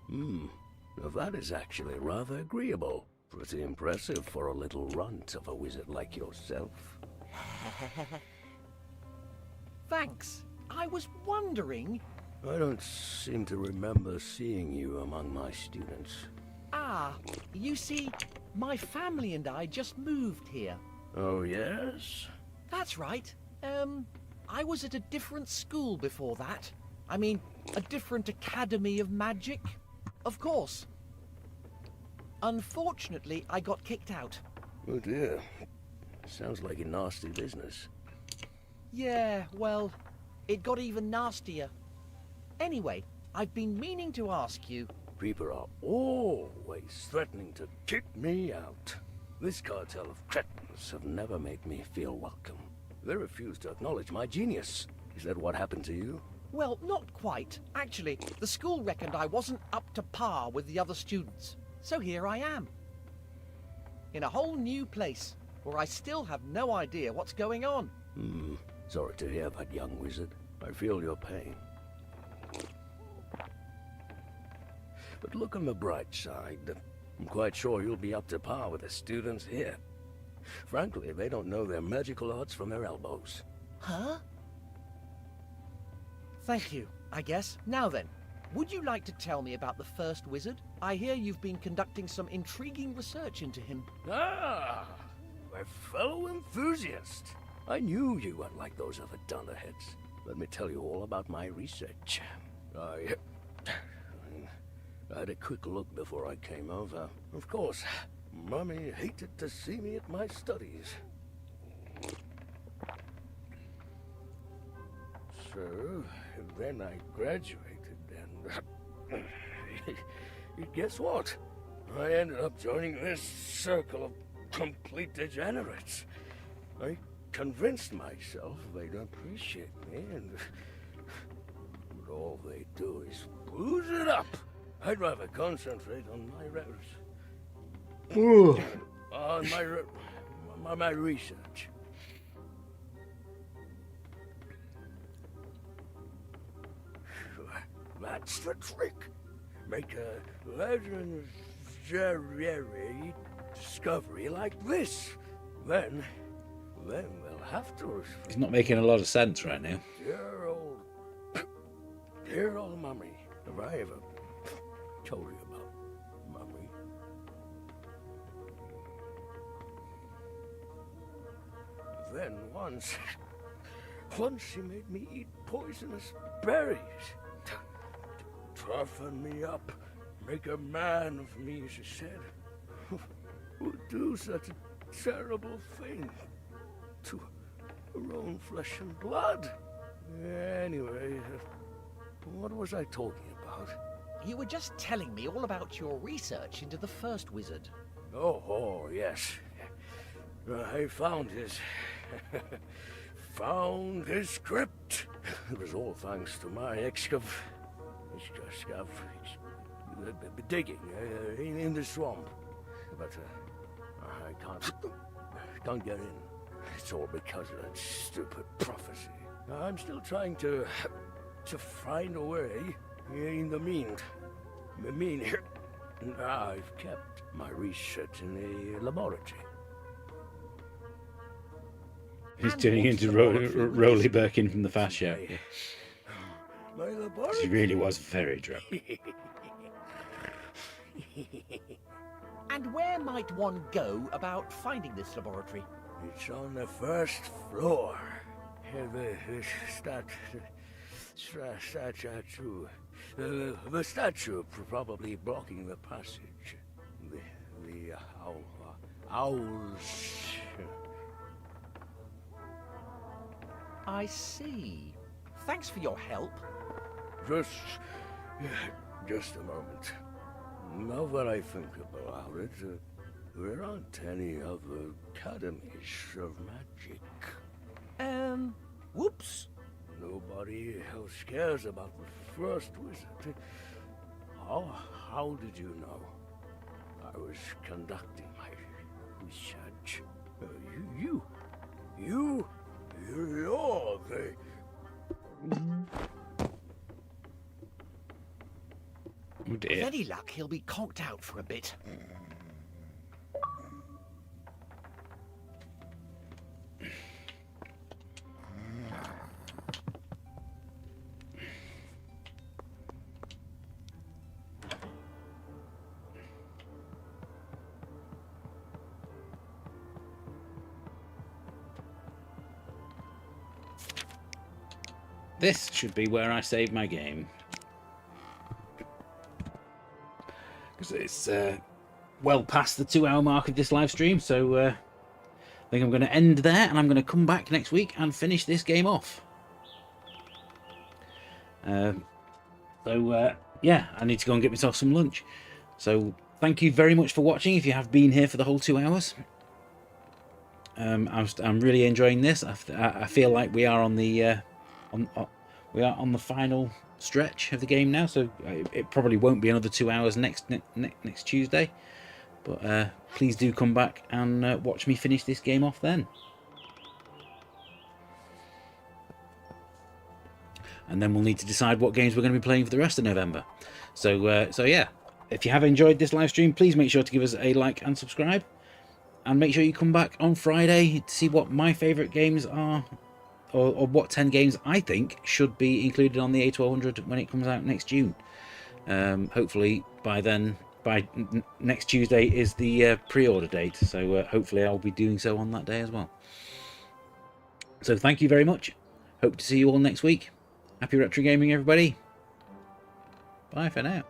Now that is actually rather agreeable. Pretty impressive for a little runt of a wizard like yourself. Thanks. I was wondering... I don't seem to remember seeing you among my students. Ah, you see, my family and I just moved here. Oh, yes? That's right. I was at a different school before that. I mean, a different academy of magic. Of course. Unfortunately, I got kicked out. Oh dear. Sounds like a nasty business. Yeah, well, it got even nastier. Anyway, I've been meaning to ask you... People are always threatening to kick me out. This cartel of cretins have never made me feel welcome. They refuse to acknowledge my genius. Is that what happened to you? Well, not quite. Actually, the school reckoned I wasn't up to par with the other students. So here I am. In a whole new place, where I still have no idea what's going on. Sorry to hear that, young wizard. I feel your pain. But look on the bright side. I'm quite sure you'll be up to par with the students here. Frankly, they don't know their magical arts from their elbows. Huh? Thank you, I guess. Now then, would you like to tell me about the first wizard? I hear you've been conducting some intriguing research into him. Ah, my fellow enthusiast. I knew you weren't like those other dunderheads. Let me tell you all about my research. I had a quick look before I came over. Of course, Mummy hated to see me at my studies. So, then I graduated and... Guess what? I ended up joining this circle of complete degenerates. I convinced myself they'd appreciate me, but all they do is booze it up. I'd rather concentrate on my my research. That's the trick. Make a legendary discovery like this. Then they'll have to. It's not making a lot of sense right now. Dear old Mummy. Have I ever told you about Mummy? Then once she made me eat poisonous berries. Toughen me up, make a man of me, she said. Who'd do such a terrible thing to her own flesh and blood? Anyway, what was I talking about? You were just telling me all about your research into the first wizard. Oh, yes. I found his script. It was all thanks to my digging in the swamp, but I can't get in. It's all because of that stupid prophecy. I'm still trying to find a way. In the meantime, I've kept my research in a laboratory. He's turning into Rolly Birkin from the Fast Show. My laboratory. He really was very drunk. And where might one go about finding this laboratory? It's on the first floor. The statue probably blocking the passage. The owls. I see. Thanks for your help. Just a moment. Now that I think about it, there aren't any other academies of magic. Whoops. Nobody else cares about the first wizard. How did you know? I was conducting my research. You're the... Oh dear. With any luck, he'll be conked out for a bit. This should be where I save my game. Because it's well past the 2-hour mark of this live stream, so I think I'm going to end there, and I'm going to come back next week and finish this game off. Yeah, I need to go and get myself some lunch. So thank you very much for watching, if you have been here for the whole 2 hours. I'm really enjoying this. I feel like we are on the on the final stretch of the game now, so it probably won't be another 2 hours next Tuesday, but please do come back and watch me finish this game off then. And then we'll need to decide what games we're going to be playing for the rest of November. So yeah, if you have enjoyed this live stream, please make sure to give us a like and subscribe, and make sure you come back on Friday to see what my favourite games are, or what 10 games I think should be included on the A1200 when it comes out next June. Hopefully by then, next Tuesday is the pre-order date, so hopefully I'll be doing so on that day as well. So thank you very much. Hope to see you all next week. Happy retro gaming, everybody. Bye for now.